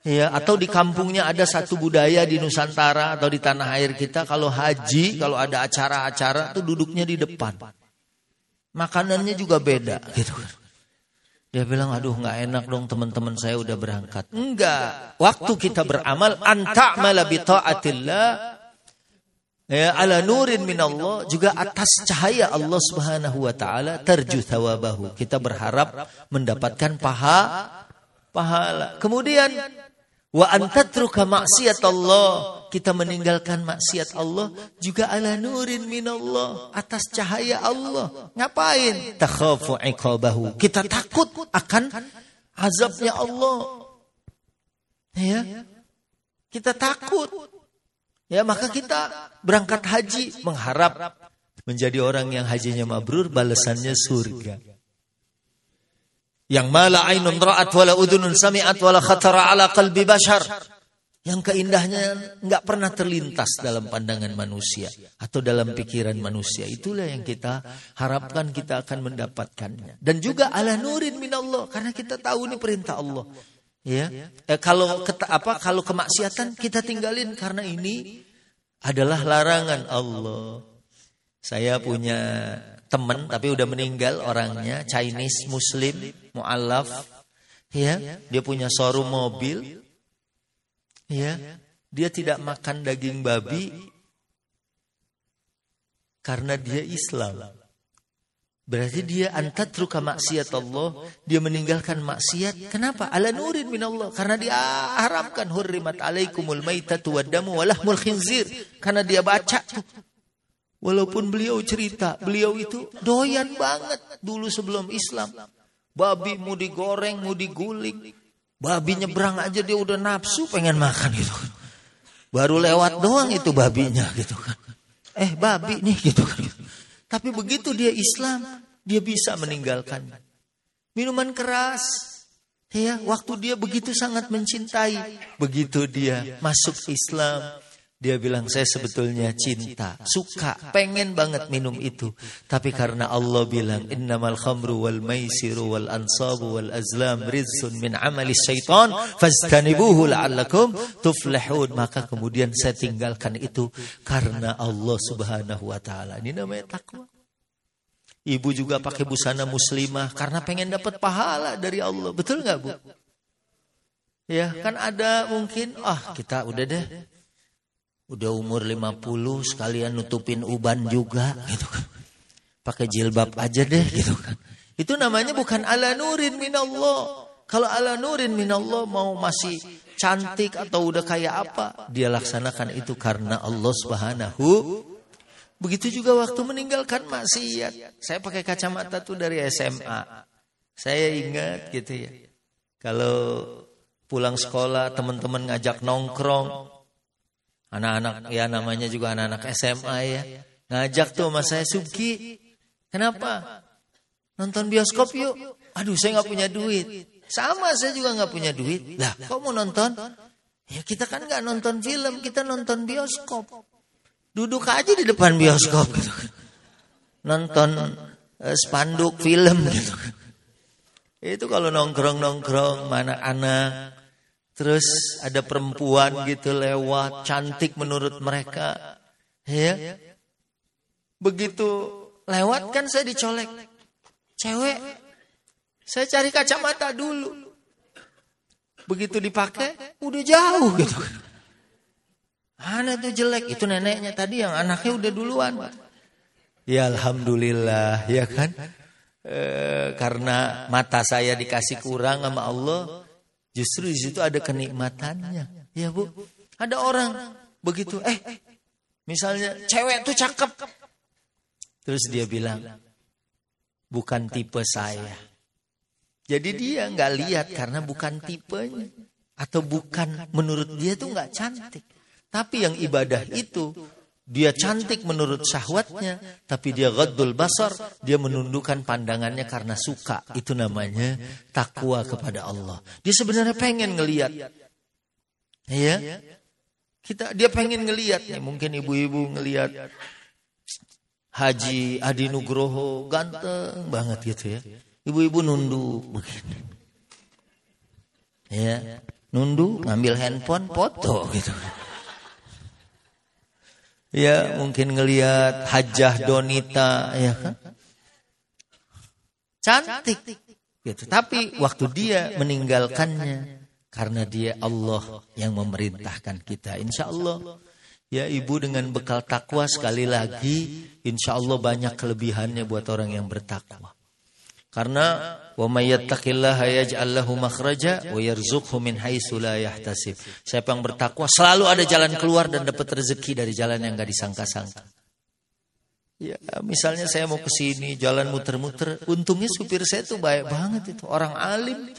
Ya, atau di kampungnya ada satu budaya di Nusantara atau di tanah air kita, kalau haji, kalau ada acara-acara tuh duduknya di depan. Makanannya juga beda gitu. Dia bilang, aduh nggak enak dong, teman-teman saya udah berangkat. Enggak, waktu kita beramal, anta'mala bi ta'atillah ya ala nurin minallah, juga atas cahaya Allah Subhanahu wa taala, tarju thawabahu. Kita berharap mendapatkan pahala. Kemudian wa antatruka maksiat Allah, kita meninggalkan maksiat Allah juga ala nurin minallah, atas cahaya Allah. Ngapain? Takhafu iqabahu, kita takut akan azabnya Allah. Ya. Kita takut. Ya, maka kita berangkat haji mengharap menjadi orang yang hajinya mabrur, balasannya surga. Yang mala ainun ra'at wala udhunun sami'at wala khatara ala qalbi bashar. Yang keindahnya enggak pernah terlintas dalam pandangan manusia atau dalam pikiran manusia. Itulah yang kita harapkan kita akan mendapatkannya. Dan juga ala nurin minallah, karena kita tahu ini perintah Allah. Ya. Kalau kemaksiatan kita tinggalin karena ini adalah larangan Allah. Saya punya teman tapi udah meninggal orangnya, Chinese Muslim, mu'alaf. Ya, dia punya showroom mobil. Ya, dia tidak makan daging babi karena dia Islam. Berarti dia antatruka maksiat Allah, dia meninggalkan maksiat. Kenapa? Ala nurin minallah, karena dia haramkan hurrimat alaikumul maitatu waddamu walahmul khinzir. Karena dia baca tuh. Walaupun beliau cerita, beliau itu doyan banget dulu sebelum Islam. Babi mau digoreng, mau diguling. Babi nyebrang aja dia udah nafsu pengen makan gitu. Baru lewat doang itu babinya gitu kan. Babi nih gitu kan. Tapi begitu dia Islam, dia bisa meninggalkan minuman keras. Ya, waktu dia begitu sangat mencintai, begitu dia masuk Islam, dia bilang saya sebetulnya cinta, suka, pengen banget minum itu. Tapi karena Allah bilang innamal khamru wal maisiru wal ansabu wal azlam rizsun min amali syaitan fastanibuhu la'allakum tuflihun. Maka kemudian saya tinggalkan itu karena Allah Subhanahu wa taala. Ini namanya takwa. Ibu juga pakai busana muslimah karena pengen dapat pahala dari Allah. Betul enggak, Bu? Ya, kan ada mungkin kita udah deh. Udah umur 50 sekalian nutupin uban juga gitu kan. Pakai jilbab aja deh gitu kan. Itu namanya bukan ala nurin minallah. Kalau ala nurin minallah mau masih cantik atau udah kayak apa, dia laksanakan itu karena Allah Subhanahu. Begitu juga waktu meninggalkan maksiat. Saya pakai kacamata tuh dari SMA. Saya ingat gitu ya. Kalau pulang sekolah teman-teman ngajak nongkrong, anak-anak ya namanya juga anak-anak SMA ya. Ngajak tuh sama saya, Subki, kenapa? Nonton bioskop yuk. Aduh saya gak punya duit. Sama saya juga gak punya duit. Lah kok mau nonton? Ya kita kan gak nonton film, kita nonton bioskop. Duduk aja di depan bioskop gitu. Nonton spanduk film gitu. Itu kalau nongkrong-nongkrong sama anak-anak. Terus ada perempuan gitu lewat, cantik menurut mereka. Ya. Begitu lewat kan saya dicolek. Cewek. Saya cari kacamata dulu. Begitu dipakai, udah jauh gitu. Anak itu jelek. Itu neneknya tadi yang anaknya udah duluan. Ya Alhamdulillah, ya kan. Karena mata saya dikasih kurang sama Allah. Justru di situ ada kenikmatannya. Ya Bu, ada orang begitu, misalnya cewek tuh cakep. Terus dia bilang, bukan tipe saya. Jadi dia nggak lihat karena bukan tipenya. Atau bukan, menurut dia tuh nggak cantik. Tapi yang ibadah itu, dia cantik menurut syahwatnya, tapi dia ghaddul basar, dia menundukkan pandangannya karena suka. Itu namanya takwa kepada Allah. Dia sebenarnya pengen ngelihat. Ya. Dia pengen ngelihat nih, mungkin ibu-ibu ngelihat Haji Adi Nugroho ganteng banget gitu ya. Ibu-ibu nunduk begini. Ya, nunduk ngambil handphone foto gitu. Ya mungkin ngelihat Hajah Donita ya kan. Cantik gitu. Tapi waktu dia meninggalkannya karena dia Allah yang memerintahkan kita. Insya Allah ya ibu dengan bekal takwa sekali lagi, insya Allah banyak kelebihannya buat orang yang bertakwa. Karena wa may yattaqillaha yaj'al lahu makhraja wa yarzuqhu min haitsu la yahtasib. Siapa yang bertakwa selalu ada jalan keluar dan dapat rezeki dari jalan yang enggak disangka-sangka. Ya, misalnya saya mau ke sini, jalan muter-muter, untungnya supir saya tuh baik banget itu, orang alim.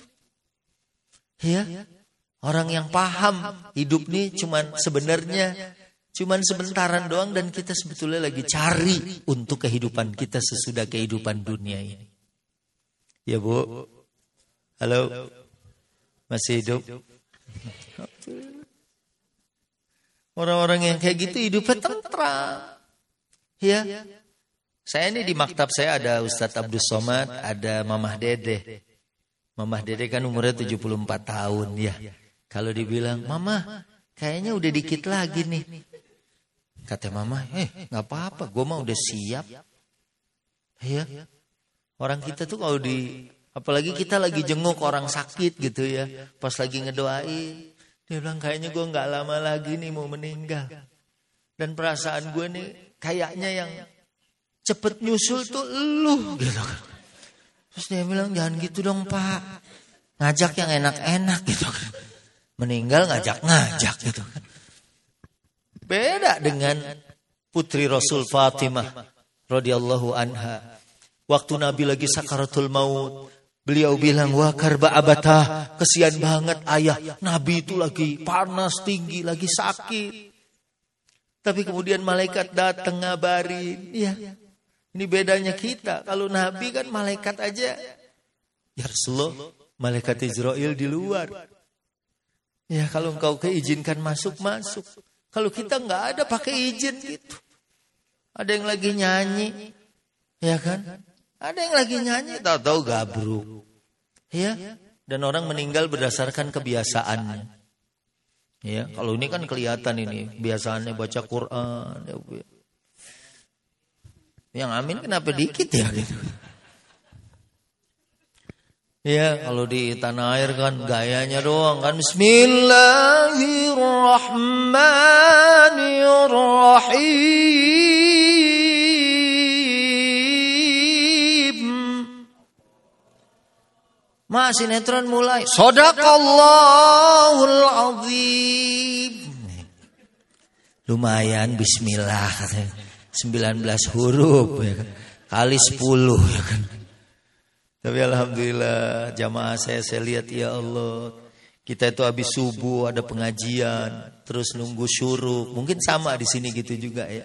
Ya. Orang yang paham hidup nih cuman sebentaran doang dan kita sebetulnya lagi cari untuk kehidupan kita sesudah kehidupan dunia ini. Ya Bu, Halo, masih hidup? Orang-orang yang kayak gitu hidupnya tentram. Ya, saya ini di maktab saya ada Ustadz Abdus Somad, ada Mamah Dede. Mamah Dede kan umurnya 74 tahun ya. Kalau dibilang, Mama, kayaknya udah dikit lagi nih. Kata Mama, gak apa-apa, gue mah udah siap. Ya, orang kita tuh kalau apalagi kita lagi jenguk orang sakit gitu ya. Pas lagi ngedoain, dia bilang kayaknya gue gak lama lagi nih mau meninggal. Dan perasaan gue nih kayaknya yang cepet nyusul tuh lu gitu. Terus dia bilang jangan gitu dong Pak, ngajak yang enak-enak gitu. Meninggal ngajak-ngajak gitu. Beda dengan putri Rasul Fatimah radhiyallahu anha. Waktu Nabi lagi sakaratul maut, beliau bilang wah karba abatah, kesian banget ayah. Nabi itu lagi panas tinggi, lagi sakit. Tapi kemudian malaikat datang ngabarin, ya. Ini bedanya kita. Kalau Nabi kan malaikat aja. Ya Rasulullah, malaikat Israel di luar. Ya kalau engkau keizinkan masuk. Kalau kita nggak ada pakai izin gitu. Ada yang lagi nyanyi, ya kan? Ada yang lagi nyanyi, tahu-tahu gabruk. Ya. Dan orang meninggal berdasarkan kebiasaannya. Ya, kalau ini kan kelihatan ini biasaannya baca Quran. Yang amin kenapa dikit ya gitu. Ya, kalau di tanah air kan gayanya doang kan Bismillahirrahmanirrahim. Sinetron mulai. Shadaqallahul azim. Lumayan bismillah katanya. 19 huruf ya kan? Kali 10 ya kan. Tapi alhamdulillah jamaah saya lihat ya Allah, kita itu habis subuh ada pengajian, terus nunggu syuruk. Mungkin sama di sini gitu juga ya.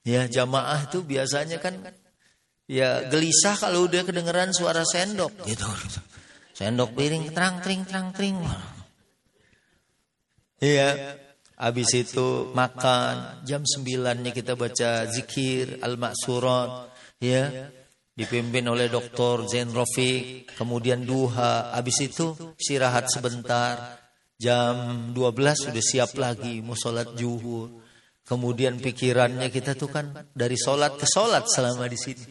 Ya jamaah itu biasanya kan ya gelisah kalau udah kedengeran suara sendok gitu. Sendok piring terang-tring. Iya. Habis itu makan, jam 9-nya kita baca zikir al-maksurat, ya, dipimpin oleh Dr. Zain Rafiq, kemudian duha, habis itu istirahat sebentar, jam 12 sudah siap lagi mau sholat zuhur, kemudian pikirannya kita tuh kan dari sholat ke sholat selama di sini,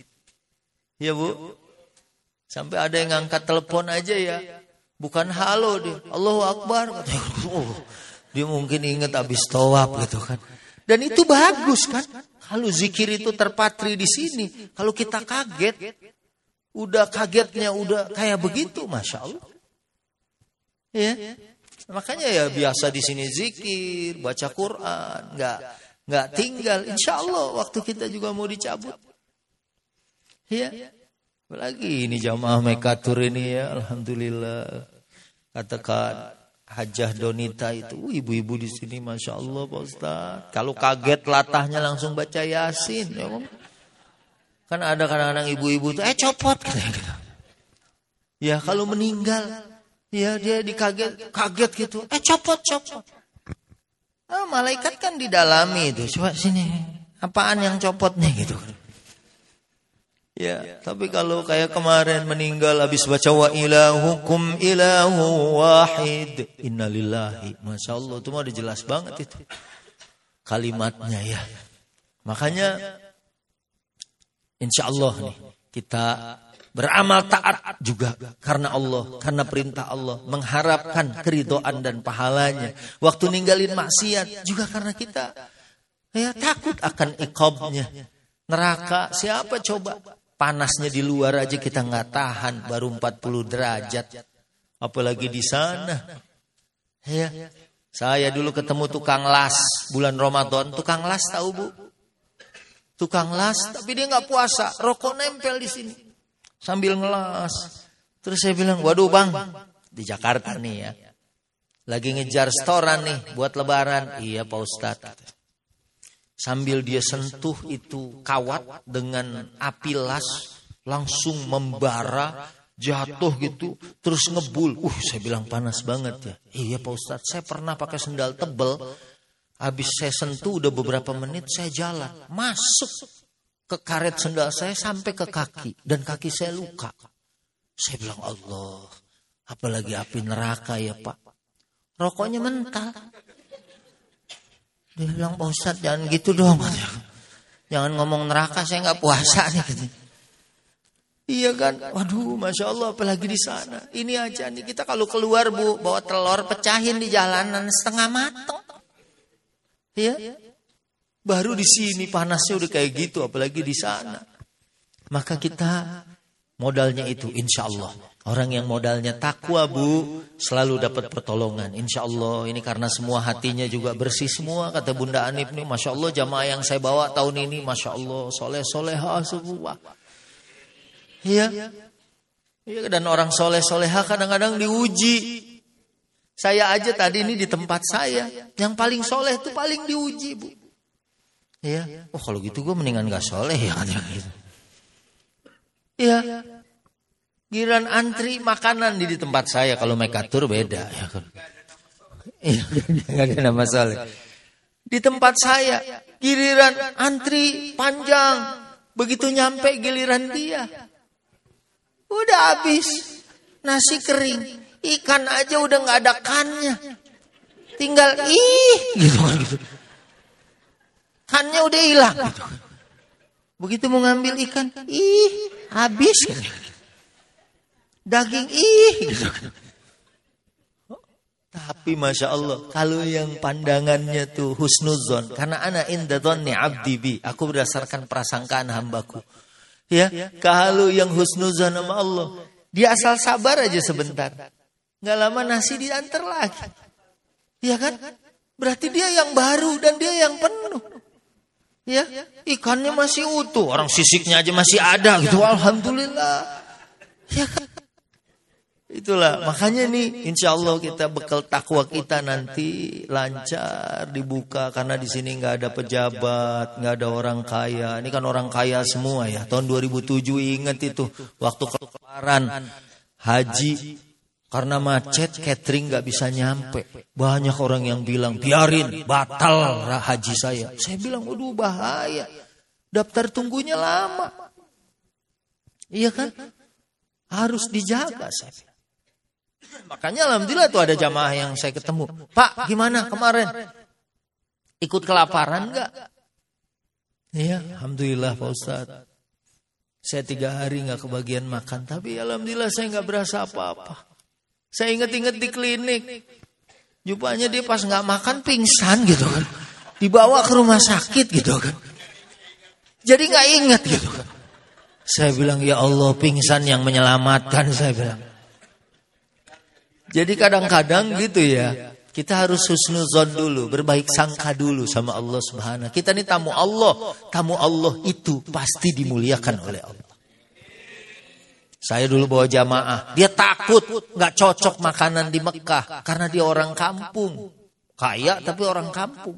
ya Bu, sampai ada yang ngangkat telepon aja ya, bukan halo dia, Allahu Akbar, dia mungkin ingat habis tawaf gitu kan. Dan itu bagus kan. Kalau zikir itu terpatri di sini. Kalau kita kaget. Udah kagetnya udah kayak begitu. Masya Allah. Ya. Makanya ya biasa di sini zikir. Baca Quran. Nggak tinggal. Insya Allah waktu kita juga mau dicabut. Ya. Apalagi ini jamaah Mekatur ini ya. Alhamdulillah. Katakan. Hajah Donita itu ibu-ibu di sini Masya Allah Pak Ustaz. Kalau kaget latahnya langsung baca Yasin ya, kan ada kadang-kadang ibu-ibu tuh copot gitu. Ya kalau meninggal ya dia kaget gitu copot. Malaikat kan didalami itu. Coba sini apaan yang copot nih gitu. Ya, tapi kalau kayak kemarin meninggal habis baca wa ilahukum ilahu wahid. Innalillahi. Masya Allah, itu mah udah jelas banget itu. Kalimatnya ya. Makanya insya Allah nih kita beramal taat juga karena Allah, karena perintah Allah, mengharapkan keridhaan dan pahalanya. Waktu ninggalin maksiat juga karena kita ya takut akan iqabnya. Neraka siapa coba? Panasnya di luar aja kita nggak tahan, baru 40 derajat. Apalagi di sana. Ya. Saya dulu ketemu tukang las bulan Ramadan. Tukang las tahu Bu? Tukang las, tapi dia nggak puasa. Rokok nempel di sini. Sambil ngelas. Terus saya bilang, waduh Bang, di Jakarta nih ya. Lagi ngejar setoran nih buat lebaran. Iya Pak Ustadz. Sambil dia sentuh itu kawat dengan api las, langsung membara jatuh gitu, terus ngebul. Saya bilang panas banget ya. Iya Pak Ustadz, saya pernah pakai sendal tebel. Habis saya sentuh udah beberapa menit, saya jalan. Masuk ke karet sendal saya sampai ke kaki. Dan kaki saya luka. Saya bilang Allah, apalagi api neraka ya Pak. Rokoknya mental. Dia bilang Pak Ustadz jangan gitu dong. Jangan ngomong neraka, saya gak puasa nih. Iya kan, waduh Masya Allah apalagi di sana. Ini aja nih kita kalau keluar Bu, bawa telur pecahin di jalanan setengah matang. Ya, baru di sini panasnya udah kayak gitu, apalagi di sana. Maka kita modalnya itu insya Allah. Orang yang modalnya takwa Bu, selalu dapat pertolongan. Insya Allah ini karena semua hatinya juga bersih semua. Kata Bunda Anip nih, Masya Allah jamaah yang saya bawa tahun ini, Masya Allah soleh-soleha semua. Iya, dan orang soleh-soleha kadang-kadang diuji. Saya aja tadi ini di tempat saya, yang paling soleh itu paling diuji Bu. Iya, kalau gitu gue mendingan gak soleh ya. Iya, giliran antri makanan di tempat saya, kalau mekatur beda. Iya, gak ada masalah. Di tempat saya, giliran antri panjang, begitu nyampe giliran dia. Udah habis nasi kering, ikan aja udah nggak ada kannya, tinggal gitu. Kannya udah hilang. Gitu. Begitu mau ngambil ikan, habis. Daging gitu. Tapi Masya Allah, kalau yang pandangannya tuh husnuzon, karena ana inda dhanni abdi bi, aku berdasarkan prasangkaan hambaku. Ya, kalau yang husnuzan sama Allah, dia asal sabar aja sebentar. Nggak lama nasi diantar lagi. Ya kan? Berarti dia yang baru dan dia yang penuh. Ya, ikannya masih utuh, orang sisiknya aja masih ada gitu. Alhamdulillah. Ya kan? Itulah, makanya nih insya Allah kita bekal takwa kita nanti lancar dibuka. Karena di sini nggak ada pejabat, nggak ada orang kaya. Ini kan orang kaya semua ya. Tahun 2007 ingat itu waktu kelebaran haji, karena macet catering nggak bisa nyampe. Banyak orang yang bilang biarin batal haji saya. Saya bilang waduh bahaya, daftar tunggunya lama. Iya kan? Harus dijaga saya. Makanya alhamdulillah tuh ada jamaah yang saya ketemu. Pak gimana kemarin? Ikut kelaparan enggak? Iya, alhamdulillah Pak Ustadz. Saya 3 hari enggak kebagian makan. Tapi alhamdulillah saya enggak berasa apa-apa. Saya ingat-ingat di klinik. Jupanya dia pas enggak makan pingsan gitu kan. Dibawa ke rumah sakit gitu kan. Jadi enggak ingat gitu kan. Saya bilang ya Allah pingsan yang menyelamatkan saya bilang. Jadi kadang-kadang gitu ya, kita harus husnuzon dulu, berbaik sangka dulu sama Allah Subhanahu. Kita ini tamu Allah itu pasti dimuliakan oleh Allah. Saya dulu bawa jamaah, dia takut nggak cocok makanan di Mekah karena dia orang kampung, kaya tapi orang kampung.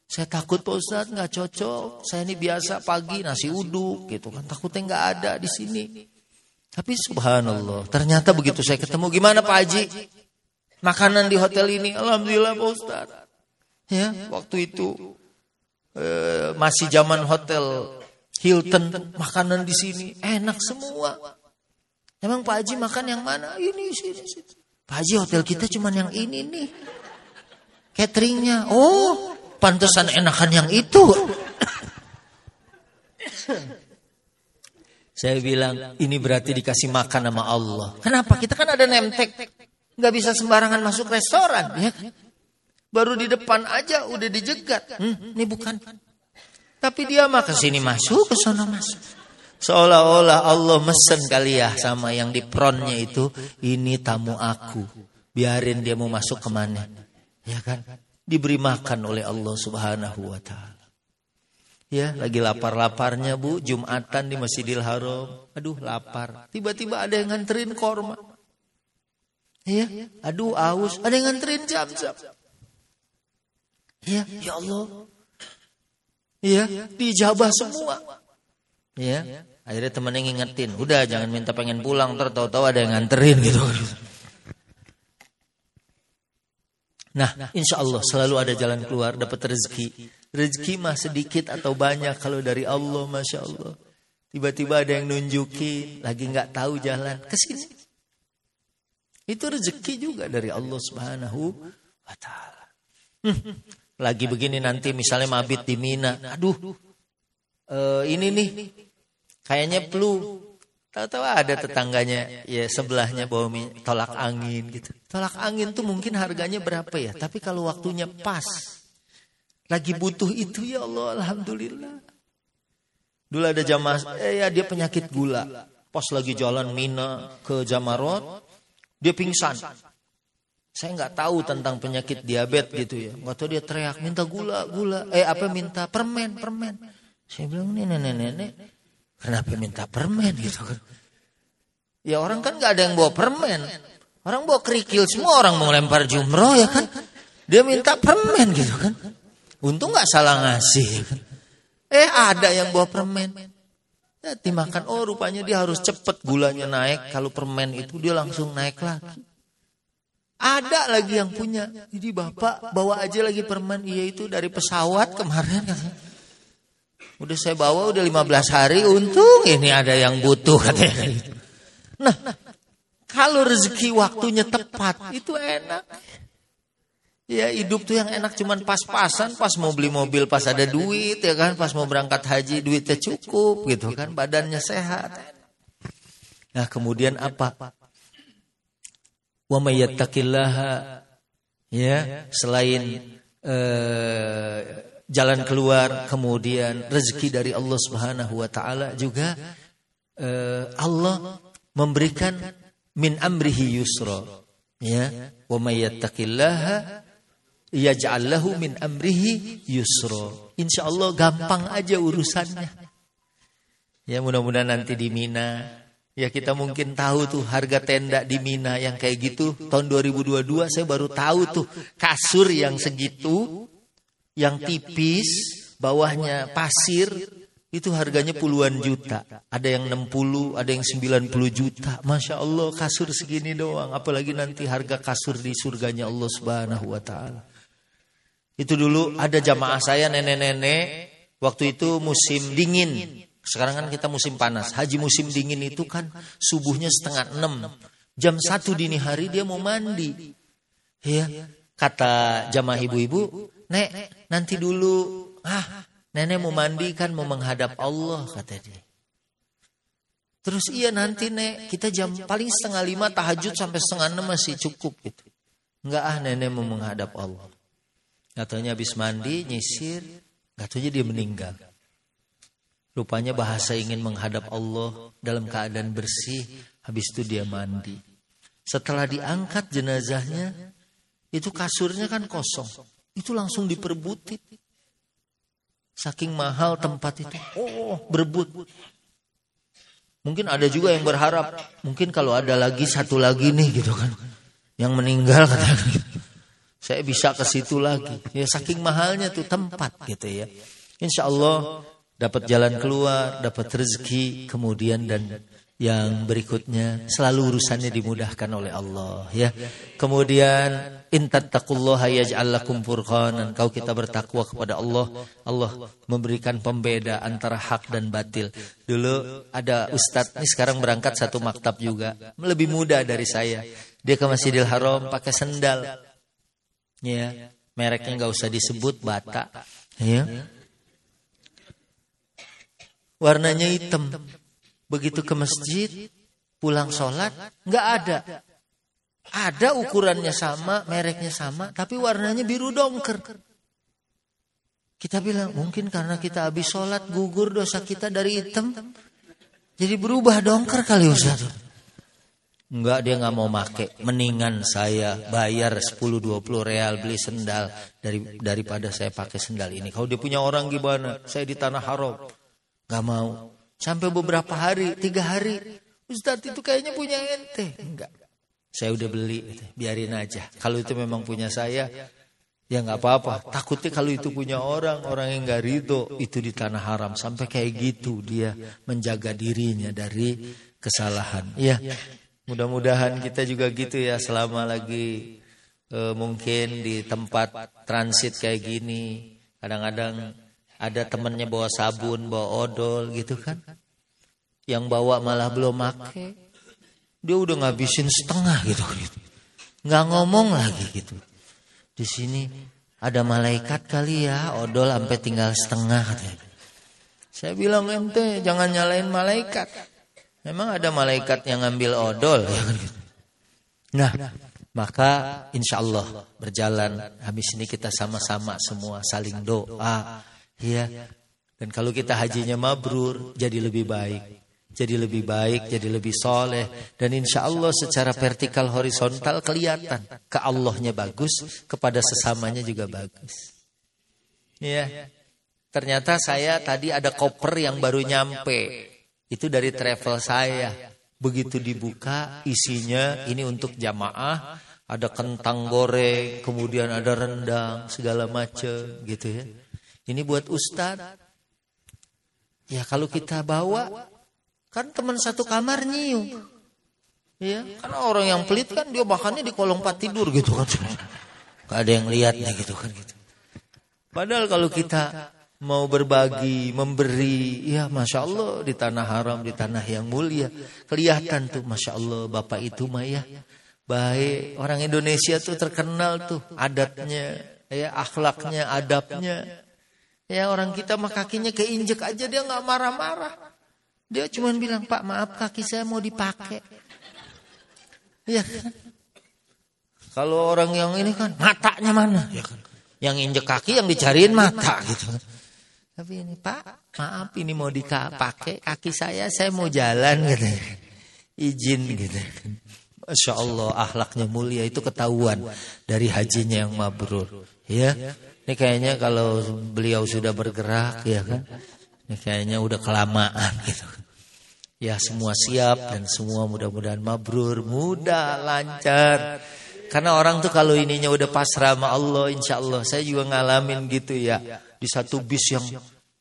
Saya takut Pak Ustadz nggak cocok, saya ini biasa pagi nasi uduk gitu kan, takutnya nggak ada di sini. Tapi subhanallah, ternyata begitu saya ketemu, gimana Pak Haji? Makanan di hotel ini, alhamdulillah Pak Ustadz. Ya, waktu itu masih zaman hotel Hilton, makanan di sini enak semua. Emang Pak Haji makan yang mana? Ini sini. Pak Haji hotel kita cuma yang ini nih. Cateringnya, oh pantesan enakan yang itu. Saya bilang ini berarti dikasih makan sama Allah. Kenapa? Kita kan ada nemtek, nggak bisa sembarangan masuk restoran, ya kan? Baru di depan aja udah dijegat. Ini bukan. Tapi dia mah kesini masuk, ke sana masuk. Seolah-olah Allah mesen kali ya sama yang di pronnya itu. Ini tamu aku, biarin dia mau masuk kemana, ya kan? Diberi makan oleh Allah Subhanahu Wa Taala. Ya, lagi lapar-laparnya Bu, Jumatan di Masjidil Haram. Aduh, lapar. Tiba-tiba ada yang nganterin korma. Ya, aduh aus, ada yang nganterin jam-jam. Ya Allah. Ya, dijabah semua. Ya. Akhirnya temennya ngingetin, udah jangan minta pengen pulang, tahu-tahu ada yang nganterin gitu. Nah, insya Allah selalu ada jalan keluar, dapat rezeki. Rezeki mah sedikit atau banyak kalau dari Allah, Masya Allah. Tiba-tiba ada yang nunjukin, lagi nggak tahu jalan, kesini. Itu rezeki juga dari Allah Subhanahu wa Ta'ala. Lagi begini nanti misalnya mabit di Mina, aduh, ini nih, kayaknya flu. Tahu-tahu ada tetangganya, ya sebelahnya bawa tolak angin gitu. Tolak angin tuh mungkin harganya berapa ya? Tapi kalau waktunya pas, lagi butuh itu, ya Allah, alhamdulillah. Dulu ada jamaah, ya dia penyakit gula. Pas lagi jalan Mina ke Jamarot, dia pingsan. Saya nggak tahu tentang penyakit diabetes gitu ya. Nggak tahu dia teriak minta gula. Minta permen. Saya bilang nenek, kenapa minta permen gitu kan? Ya orang kan nggak ada yang bawa permen. Orang bawa kerikil semua, orang mau lempar jumroh ya kan. Dia minta permen gitu kan. Untung nggak salah ngasih. Kan? Ada yang bawa permen. Ya, dimakan. Oh rupanya dia harus cepet gulanya naik. Kalau permen itu dia langsung naik lagi. Ada lagi yang punya. Jadi bapak bawa aja lagi permen. Iya itu dari pesawat kemarin. Udah saya bawa udah 15 hari. Untung ini ada yang butuh katanya. Nah kalau rezeki waktunya tepat itu enak. Ya hidup tuh yang enak cuman pas-pasan. Pas mau beli mobil pas ada duit ya kan. Pas mau berangkat haji duitnya cukup gitu kan. Badannya sehat. Nah kemudian apa? Wa may yattaqillaha, ya selain jalan keluar kemudian rezeki dari Allah Subhanahu wa Ta'ala juga Allah memberikan min amrihi yusra, ya wa may yattaqillaha yaj'al lahu min amrihi yusra. Insyaallah gampang aja urusannya. Ya mudah-mudahan nanti di Mina. Ya kita mungkin tahu tuh harga tenda di Mina yang kayak gitu. Tahun 2022 saya baru tahu tuh kasur yang segitu, yang tipis, bawahnya pasir, itu harganya puluhan juta. Ada yang 60, ada yang 90 juta. Masya Allah kasur segini doang. Apalagi nanti harga kasur di surganya Allah Subhanahu wa Ta'ala. Itu dulu ada jamaah saya nenek-nenek. Waktu itu musim dingin. Sekarang kan kita musim panas. Haji musim dingin itu kan subuhnya 5:30. Jam 1 dini hari dia mau mandi. Ya, kata jamaah ibu-ibu, "Nek, nanti dulu. Nenek mau mandi kan mau menghadap Allah," kata dia. Terus iya nanti Nek, kita jam paling 4:30 tahajud sampai 5:30 masih cukup gitu. Enggak nenek mau menghadap Allah. Katanya habis mandi, nyisir, katanya dia meninggal. Rupanya bahasa ingin menghadap Allah dalam keadaan bersih, habis itu dia mandi. Setelah diangkat jenazahnya, itu kasurnya kan kosong. Itu langsung diperbutin. Saking mahal tempat itu. Berebut. Mungkin ada juga yang berharap, mungkin kalau ada lagi satu lagi nih gitu kan. Yang meninggal katanya. Saya bisa ke situ lagi. Ya saking mahalnya tuh tempat gitu ya. Insya Allah dapat jalan keluar, dapat rezeki, kemudian dan yang berikutnya selalu urusannya dimudahkan oleh Allah ya. Kemudian intattaqullaha yaj'al lakum furqanan. Kalau kita bertakwa kepada Allah, Allah memberikan pembeda antara hak dan batil. Dulu ada ustadz ini sekarang berangkat satu maktab juga, lebih muda dari saya. Dia ke Masjidil Haram pakai sendal. Ya, mereknya enggak usah disebut, Bata. Ya. Warnanya hitam. Begitu ke masjid, pulang sholat, nggak ada. Ada ukurannya sama, mereknya sama, tapi warnanya biru dongker. Kita bilang, mungkin karena kita habis sholat, gugur dosa kita dari hitam, jadi berubah dongker kali Ustaz. Enggak, dia nggak mau make. Mendingan saya bayar 10-20 real beli sendal daripada saya pakai sendal ini. Kalau dia punya orang gimana? Saya di tanah haram. Gak mau. Sampai beberapa hari, 3 hari. Ustadz itu kayaknya punya ente. Enggak. Saya udah beli. Biarin aja. Kalau itu memang punya saya. Ya nggak apa-apa. Takutnya kalau itu punya orang yang nggak ridho, itu di tanah haram. Sampai kayak gitu dia menjaga dirinya dari kesalahan. Ya, mudah-mudahan kita juga gitu ya selama lagi mungkin di tempat transit kayak gini. Kadang-kadang ada temennya bawa sabun, bawa odol gitu kan. Yang bawa malah belum make. Dia udah ngabisin setengah gitu. Nggak ngomong lagi gitu. Di sini ada malaikat kali ya, odol sampai tinggal setengah katanya. Saya bilang ente jangan nyalain malaikat. Memang ada malaikat yang ngambil odol ya kan gitu. Nah, maka insya Allah berjalan. Habis ini kita sama-sama semua saling doa, ya. Dan kalau kita hajinya mabrur, jadi lebih baik. Jadi lebih baik, jadi lebih soleh. Dan insya Allah secara vertikal horizontal kelihatan. Ke Allahnya bagus, kepada sesamanya juga bagus. Ya. Ternyata saya tadi ada koper yang baru nyampe. Itu dari travel saya. Begitu dibuka, isinya ini untuk jamaah. Ada kentang goreng, kemudian ada rendang, segala macam gitu ya. Ini buat Ustadz. Ya kalau kita bawa, kan teman satu kamar nyium. Ya, karena orang yang pelit kan dia makannya di kolong tempat tidur gitu kan. Gak ada yang lihatnya gitu kan gitu. Padahal kalau kita mau berbagi, memberi, ya Masya Allah di tanah haram, di tanah yang mulia. Kelihatan tuh Masya Allah Bapak itu mah ya. Baik, orang Indonesia tuh terkenal tuh adatnya, ya akhlaknya, adabnya. Ya orang kita mah kakinya keinjek aja dia nggak marah-marah. Dia cuma bilang, Pak maaf kaki saya mau dipakai. Ya kan? Kalau orang yang ini kan matanya mana? Ya kan? Yang injek kaki yang dicariin mata gitu. Tapi ini Pak maaf ini mau dipakai kaki saya mau jalan gitu. Izin gitu. Masya Allah akhlaknya mulia itu ketahuan dari hajinya yang mabrur. Ya, ini kayaknya kalau beliau sudah bergerak ya kan, ini kayaknya udah kelamaan gitu. Ya semua siap dan semua mudah-mudahan mabrur, mudah, lancar. Karena orang tuh kalau ininya udah pasrah sama Allah, insya Allah saya juga ngalamin gitu ya. Di satu bis yang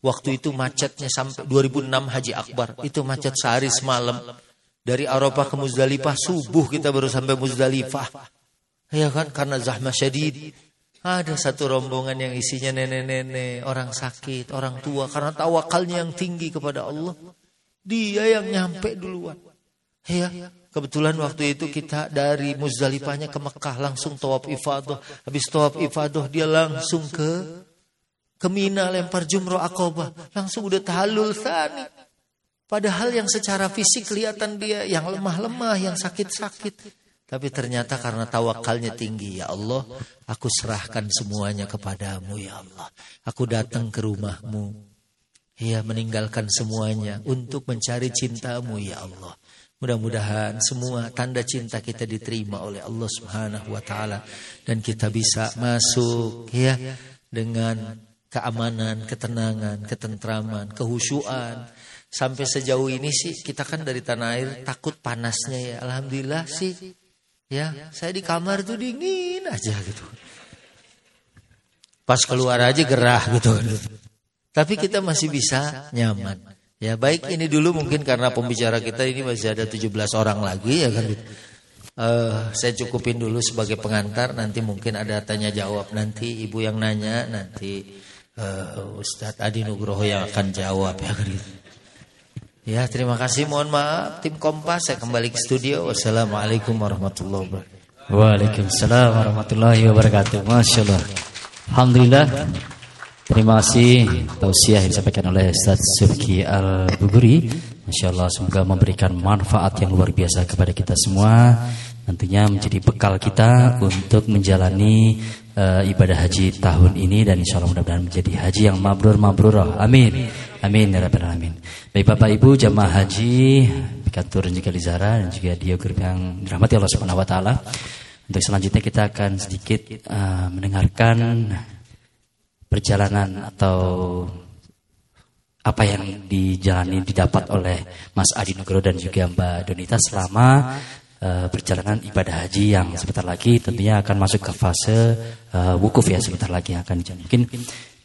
waktu itu macetnya sampai 2006 Haji Akbar itu macet sehari semalam. Dari Arafah ke Muzdalifah subuh kita baru sampai Muzdalifah. Ya kan karena zahmah syadid. Ada satu rombongan yang isinya nenek-nenek, orang sakit, orang tua karena tawakalnya yang tinggi kepada Allah. Dia yang nyampe duluan. Ya, kebetulan waktu itu kita dari Muzdalifahnya ke Mekah langsung tawaf ifadah. Habis tawaf ifadah dia langsung ke Mina lempar jumrah Aqabah. Langsung udah tahallul tsani. Padahal yang secara fisik kelihatan dia yang lemah-lemah, yang sakit-sakit. Tapi ternyata karena tawakalnya tinggi. Ya Allah, aku serahkan semuanya kepadamu ya Allah. Aku datang ke rumahmu. Ya meninggalkan semuanya untuk mencari cintamu ya Allah. Mudah-mudahan semua tanda cinta kita diterima oleh Allah Subhanahu wa taala dan kita bisa masuk ya dengan keamanan, ketenangan, ketentraman, kehusyuan. Sampai sejauh ini sih kita kan dari tanah air takut panasnya ya. Alhamdulillah sih. Ya, saya di kamar tuh dingin aja gitu. Pas keluar aja gerah gitu. Tapi kita masih bisa nyaman. Ya, baik ini dulu mungkin karena pembicara kita ini masih ada 17 orang lagi ya kan gitu. Saya cukupin dulu sebagai pengantar, nanti mungkin ada tanya jawab nanti ibu yang nanya, nanti Ustadz Adi Nugroho yang akan jawab ya kan gitu. Ya terima kasih, mohon maaf tim Kompas, saya kembali ke studio. Wassalamualaikum warahmatullahi wabarakatuh. Waalaikumsalam warahmatullahi wabarakatuh. Masya Allah. Alhamdulillah. Terima kasih tausiah yang disampaikan oleh Ustaz Subki Al-Buguri. Masya Allah, semoga memberikan manfaat yang luar biasa kepada kita semua. Nantinya menjadi bekal kita untuk menjalani ibadah haji tahun ini. Dan insya Allah mudah-mudahan menjadi haji yang mabrur. Amin. Amin ya rabbal alamin. Baik Bapak Ibu jamaah haji Pikatur dan juga Lizara dan juga dia grup yang dirahmati Allah Subhanahu wa taala. Untuk selanjutnya kita akan sedikit mendengarkan perjalanan atau apa yang dijalani didapat oleh Mas Adi Nugroho dan juga Mbak Donita selama perjalanan ibadah haji yang sebentar lagi tentunya akan masuk ke fase wukuf ya, sebentar lagi akan dijalankan. Mungkin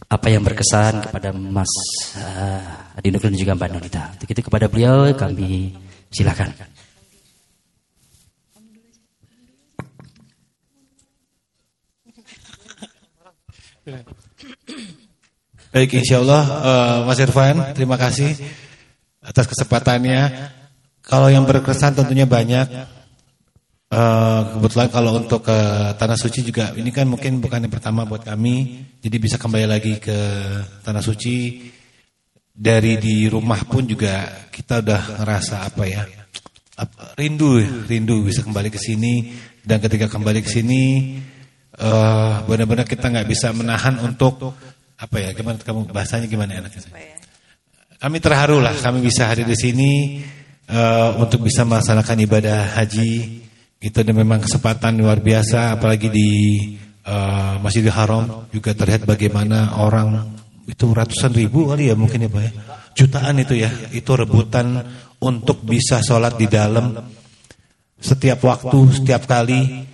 apa yang berkesan kepada Mas Adi Nuklir dan juga Mbak Nolita. Untuk itu kepada beliau kami silakan. Baik, insyaallah Mas Irfan, terima kasih atas kesempatannya. Kalau yang berkesan tentunya banyak. Kebetulan kalau untuk ke Tanah Suci juga ini kan mungkin bukan yang pertama buat kami, jadi bisa kembali lagi ke Tanah Suci. Dari di rumah pun juga kita udah ngerasa apa ya, rindu bisa kembali ke sini. Dan ketika kembali ke sini benar-benar kita nggak bisa menahan untuk apa ya, gimana kamu bahasanya gimana enaknya? Kami terharu lah kami bisa hadir di sini untuk bisa melaksanakan ibadah haji. Itu memang kesempatan luar biasa, apalagi di Masjidil Haram juga terlihat bagaimana orang itu ratusan ribu kali ya mungkin ya Pak ya, jutaan itu ya, itu rebutan untuk bisa sholat di dalam setiap waktu, setiap kali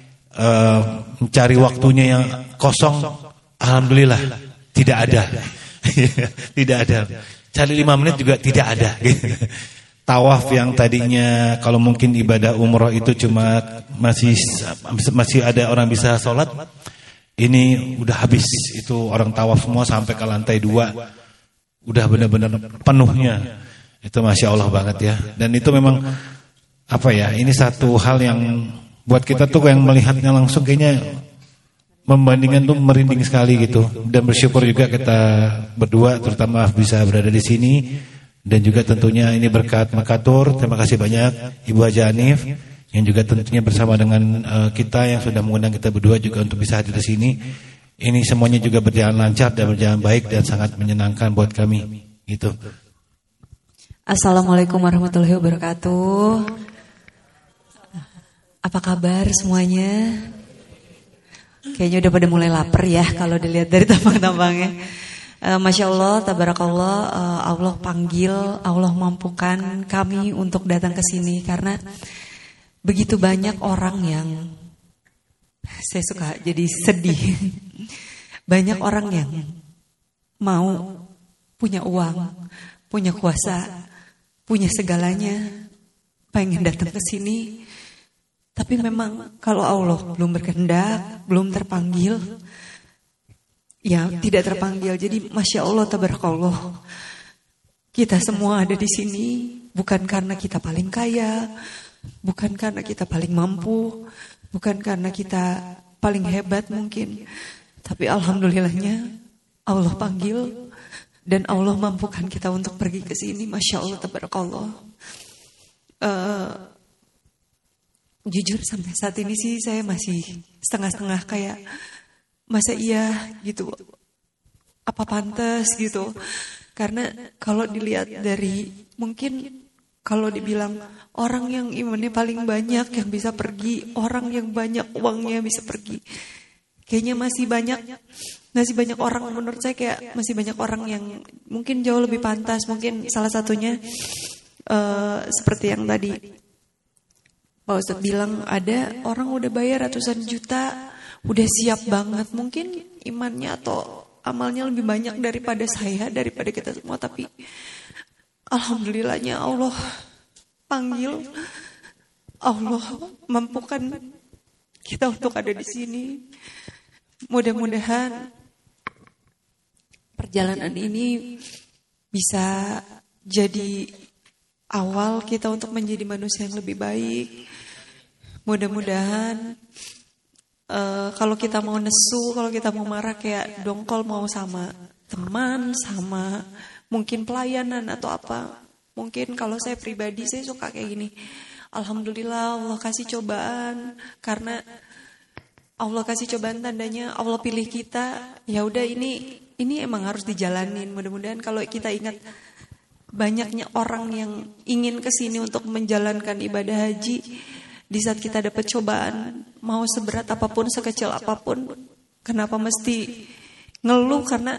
mencari waktunya yang kosong. Alhamdulillah tidak ada, tidak ada. Cari 5 menit juga tidak ada. Tawaf yang tadinya kalau mungkin ibadah umroh itu cuma masih ada orang bisa sholat, ini udah habis itu orang tawaf semua sampai ke lantai 2, udah benar-benar penuhnya. Itu masya Allah banget ya. Dan itu memang apa ya? Ini satu hal yang buat kita tuh yang melihatnya langsung kayaknya membandingkan tuh merinding sekali gitu. Dan bersyukur juga kita berdua terutama bisa berada di sini. Dan juga tentunya ini berkat Makatur. Terima kasih banyak Ibu Haji Hanif yang juga tentunya bersama dengan kita yang sudah mengundang kita berdua juga untuk bisa hadir di sini. Ini semuanya juga berjalan lancar dan berjalan baik dan sangat menyenangkan buat kami. Gitu. Assalamualaikum warahmatullahi wabarakatuh. Apa kabar semuanya? Kayaknya udah pada mulai lapar ya kalau dilihat dari tampang-tampangnya. Masya Allah, tabarakallah, Allah panggil, Allah mampukan kami untuk datang ke sini karena begitu banyak orang yang saya suka jadi sedih. Banyak orang yang mau punya uang, punya kuasa, punya segalanya, pengen datang ke sini. Tapi memang kalau Allah belum berkehendak, belum terpanggil, ya tidak terpanggil. Jadi masya Allah tabarakallah, kita semua ada di sini bukan karena kita paling kaya, bukan karena kita paling mampu, bukan karena kita paling hebat mungkin, tapi alhamdulillahnya Allah panggil dan Allah mampukan kita untuk pergi ke sini. Masya Allah tabarakallah. Jujur sampai saat ini sih saya masih setengah-setengah kayak masa iya gitu, apa pantas gitu. Karena kalau dilihat dari, mungkin kalau dibilang orang yang imannya paling banyak yang bisa pergi, orang yang banyak uangnya bisa pergi, kayaknya masih banyak orang, menurut saya kayak masih banyak orang yang mungkin jauh lebih pantas. Mungkin salah satunya seperti yang tadi Pak Ustadz bilang, ada orang udah bayar ratusan juta, udah siap banget, mungkin imannya atau amalnya lebih banyak daripada saya, daripada kita semua. Tapi alhamdulillahnya Allah panggil, Allah mampukan kita untuk ada di sini. Mudah-mudahan perjalanan ini bisa jadi awal kita untuk menjadi manusia yang lebih baik. Mudah-mudahan kalau kita mau nesu, kalau kita mau marah kayak dongkol, mau sama teman, sama mungkin pelayanan atau apa. Mungkin kalau saya pribadi saya suka kayak gini. Alhamdulillah Allah kasih cobaan, karena Allah kasih cobaan tandanya Allah pilih kita. Ya udah, ini emang harus dijalanin. Mudah-mudahan kalau kita ingat banyaknya orang yang ingin kesini untuk menjalankan ibadah haji, di saat kita dapat cobaan, mau seberat apapun, sekecil apapun, kenapa mesti ngeluh? Karena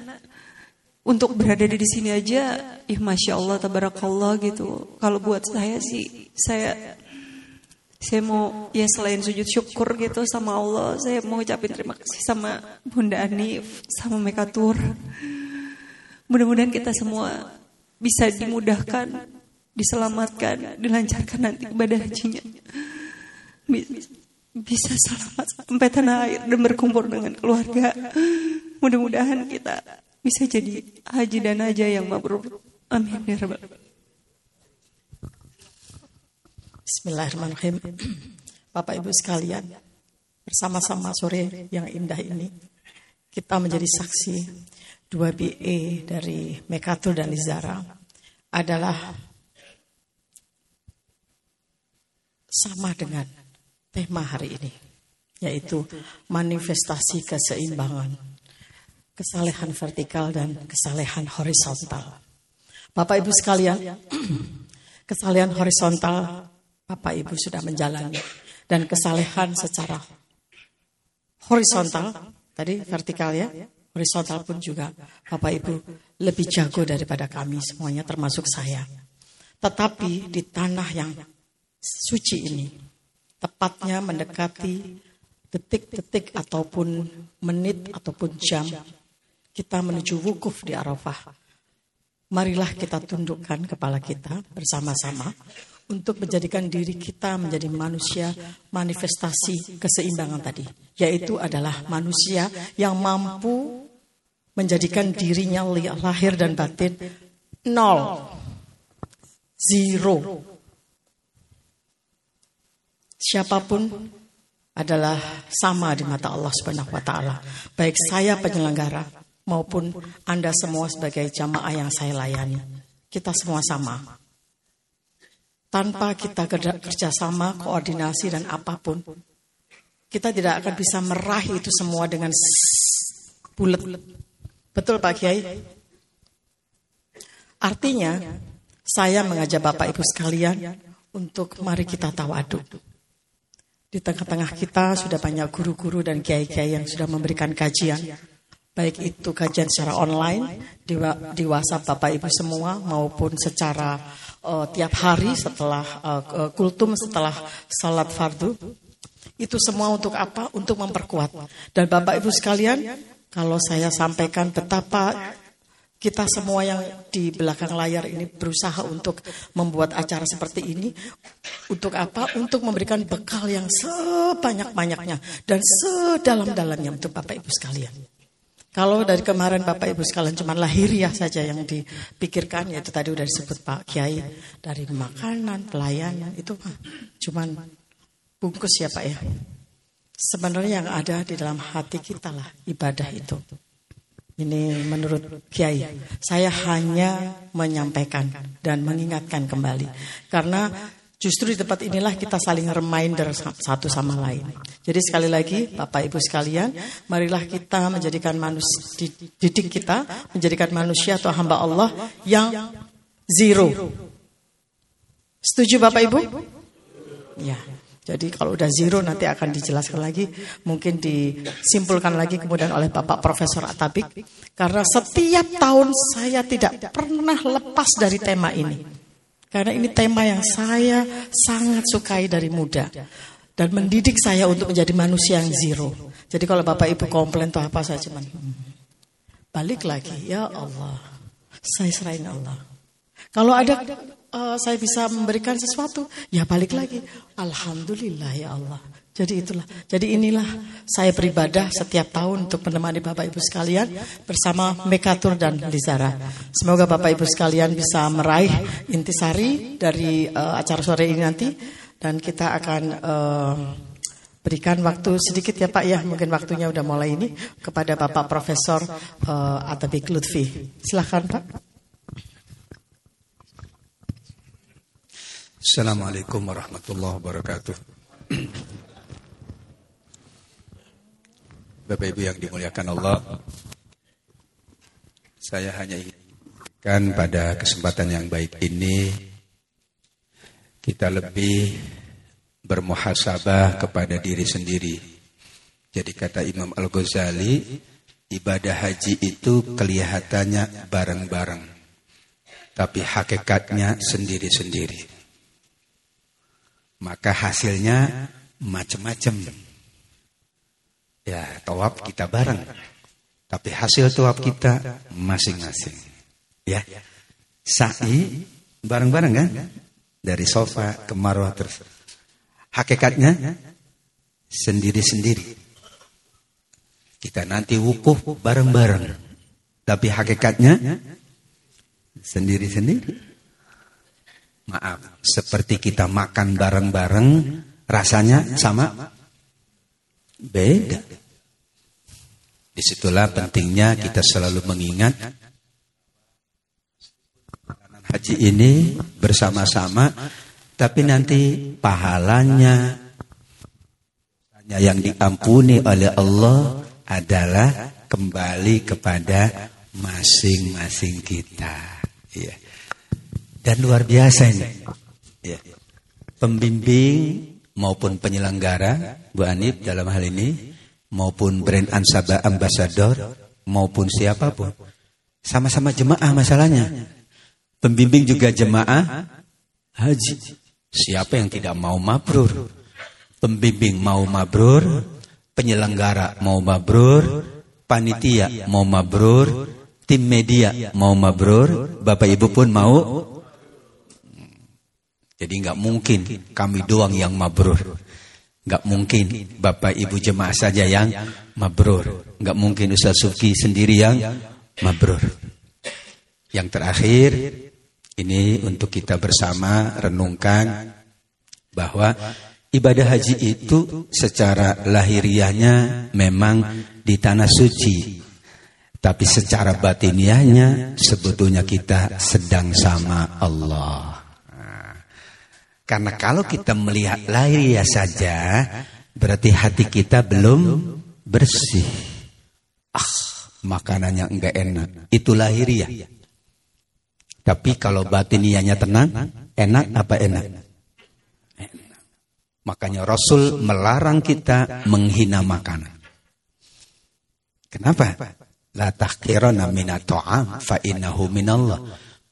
untuk berada di sini aja, masya Allah tabarakallah gitu. Kalau buat saya sih, saya Saya mau ya selain sujud syukur gitu sama Allah, saya mau ucapin terima kasih sama Bunda Anif, sama Mekatur. Mudah-mudahan kita semua bisa dimudahkan, diselamatkan, dilancarkan nanti ibadah hajinya. Bisa selamat sampai tanah air dan berkumpul dengan keluarga. Mudah-mudahan kita bisa jadi haji dan haja yang mabrur. Amin ya rabbal alamin. Bismillahirrahmanirrahim. Bapak Ibu sekalian, bersama-sama sore yang indah ini kita menjadi saksi 2 BA dari Mekatul dan Lizara adalah sama dengan tema hari ini, yaitu manifestasi keseimbangan, kesalehan vertikal dan kesalehan horizontal. Bapak Ibu sekalian, kesalehan horizontal Bapak Ibu sudah menjalani, dan kesalehan secara horizontal, tadi vertikal ya, horizontal pun juga Bapak Ibu lebih jago daripada kami semuanya termasuk saya. Tetapi di tanah yang suci ini, tepatnya mendekati detik-detik ataupun menit ataupun jam kita menuju wukuf di Arafah. Marilah kita tundukkan kepala kita bersama-sama untuk menjadikan diri kita menjadi manusia manifestasi keseimbangan tadi. Yaitu adalah manusia yang mampu menjadikan dirinya lahir dan batin 0, 0. Siapapun adalah sama di mata Allah Subhanahu wa taala. Baik saya penyelenggara maupun Anda semua sebagai jamaah yang saya layani. Kita semua sama. Tanpa kita kerjasama, koordinasi dan apapun, kita tidak akan bisa meraih itu semua dengan bulat. Betul Pak Kiai? Artinya, saya mengajak Bapak Ibu sekalian untuk mari kita tawadu. Di tengah-tengah kita sudah banyak guru-guru dan kiai-kiai yang sudah memberikan kajian. Baik itu kajian secara online, di WhatsApp Bapak Ibu semua, maupun secara tiap hari setelah kultum, setelah salat fardu. Itu semua untuk apa? Untuk memperkuat. Dan Bapak Ibu sekalian, kalau saya sampaikan betapa kita semua yang di belakang layar ini berusaha untuk membuat acara seperti ini. Untuk apa? Untuk memberikan bekal yang sebanyak-banyaknya dan sedalam-dalamnya untuk Bapak Ibu sekalian. Kalau dari kemarin Bapak Ibu sekalian cuma lahiriah saja yang dipikirkan, yaitu tadi udah disebut Pak Kiai, dari makanan, pelayanan, itu cuma bungkus ya Pak ya. Sebenarnya yang ada di dalam hati kita lah ibadah itu. Ini menurut Kiai. Saya hanya menyampaikan dan mengingatkan kembali. Karena justru di tempat inilah kita saling reminder satu sama lain. Jadi sekali lagi Bapak Ibu sekalian, marilah kita menjadikan didik kita menjadikan manusia atau hamba Allah yang 0. Setuju Bapak Ibu? Ya. Jadi kalau udah 0 nanti akan dijelaskan lagi, mungkin disimpulkan lagi kemudian oleh Bapak Profesor Atabik. Karena setiap tahun saya tidak pernah lepas dari tema ini. Karena ini tema yang saya sangat sukai dari muda. Dan mendidik saya untuk menjadi manusia yang 0. Jadi kalau Bapak Ibu komplain atau apa, saya cuman balik lagi, ya Allah, saya serahin Allah. Kalau ada saya bisa memberikan sesuatu, ya balik lagi, alhamdulillah ya Allah. Jadi itulah. Jadi inilah saya beribadah setiap tahun untuk menemani Bapak Ibu sekalian bersama Mekatur dan Lizara. Semoga Bapak Ibu sekalian bisa meraih intisari dari acara sore ini nanti, dan kita akan berikan waktu sedikit ya Pak ya, mungkin waktunya udah mulai ini, kepada Bapak Profesor Atabik Lutfi. Silakan Pak. Assalamualaikum warahmatullahi wabarakatuh. Bapak Ibu yang dimuliakan Allah, saya hanya ingin pada kesempatan yang baik ini kita lebih bermuhasabah kepada diri sendiri. Jadi kata Imam Al-Ghazali, ibadah haji itu kelihatannya bareng-bareng, tapi hakikatnya sendiri-sendiri. maka hasilnya macam-macam. Ya, tawaf kita bareng, tapi hasil tawaf kita masing-masing. Ya, sa'i bareng-bareng kan, dari Safa ke Marwah terus. Hakikatnya sendiri-sendiri. Kita nanti wukuf bareng-bareng, tapi hakikatnya sendiri-sendiri. Maaf, seperti kita makan bareng-bareng, rasanya sama? Beda. Disitulah pentingnya kita selalu mengingat haji ini bersama-sama, tapi nanti pahalanya yang diampuni oleh Allah adalah kembali kepada masing-masing kita. Ya. Dan luar biasa ini. Ya. Pembimbing maupun penyelenggara, Bu Anif dalam hal ini, maupun brand ambassador, maupun siapapun, sama-sama jemaah masalahnya. Pembimbing juga jemaah haji. Siapa yang tidak mau mabrur? Pembimbing mau mabrur, penyelenggara mau mabrur, panitia mau mabrur, tim media mau mabrur, Bapak Ibu pun mau. Jadi nggak mungkin kami doang yang mabrur. Nggak mungkin Bapak Ibu jemaah saja yang mabrur. Nggak mungkin Ustaz Subki sendiri yang mabrur. Yang terakhir, ini untuk kita bersama renungkan bahwa ibadah haji itu secara lahiriahnya memang di tanah suci. Tapi secara batiniahnya sebetulnya kita sedang sama Allah. Karena kalau kita melihat lahiriah saja, berarti hati kita belum bersih. Makanannya enggak enak. Itu lahiriah. Tapi kalau batiniahnya tenang, enak apa enak? Enak. Makanya Rasul melarang kita menghina makanan. Kenapa? La tahqirana minat ta'am fa innahu minallah.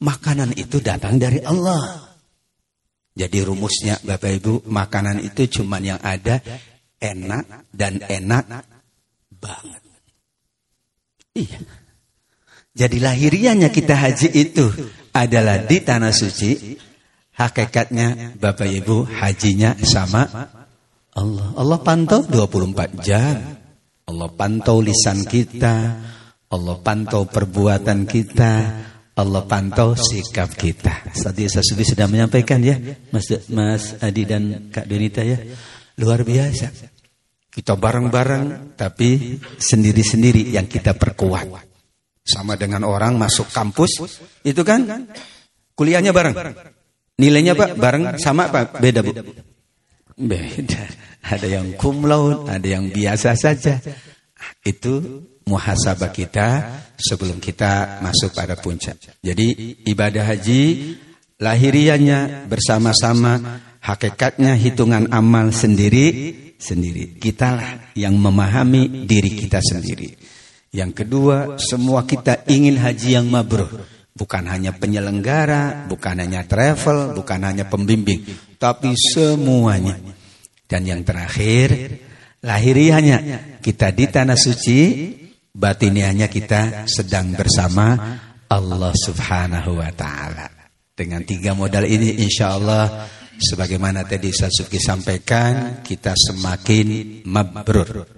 Makanan itu datang dari Allah. Jadi rumusnya Bapak Ibu, makanan itu cuma yang ada enak dan enak banget. Iya. Jadi lahiriahnya kita haji itu adalah di tanah suci. Hakikatnya Bapak Ibu hajinya sama Allah. Allah pantau 24 jam. Allah pantau lisan kita. Allah pantau perbuatan kita. Allah pantau sikap kita. Tadi Ustaz Subi sudah menyampaikan ya, Mas Adi dan Kak Denita ya. Luar biasa. Kita bareng-bareng tapi sendiri-sendiri yang kita perkuat. Sama dengan orang masuk kampus, itu kan kuliahnya bareng. Nilainya Pak bareng sama Pak? Beda Bu? Beda. Ada yang cum laude, ada yang biasa saja. Itu muhasabah kita sebelum kita masuk pada puncak. Jadi ibadah haji lahiriahnya bersama-sama, hakikatnya hitungan amal sendiri-sendiri. Kitalah yang memahami diri kita sendiri. Yang kedua, semua kita ingin haji yang mabrur. Bukan hanya penyelenggara, bukan hanya travel, bukan hanya pembimbing, tapi semuanya. Dan yang terakhir, lahiriahnya kita di tanah suci, batiniahnya kita sedang bersama Allah Subhanahu wa Ta'ala. Dengan 3 modal ini insya Allah, sebagaimana tadi Ustaz Subki sampaikan, kita semakin mabrur.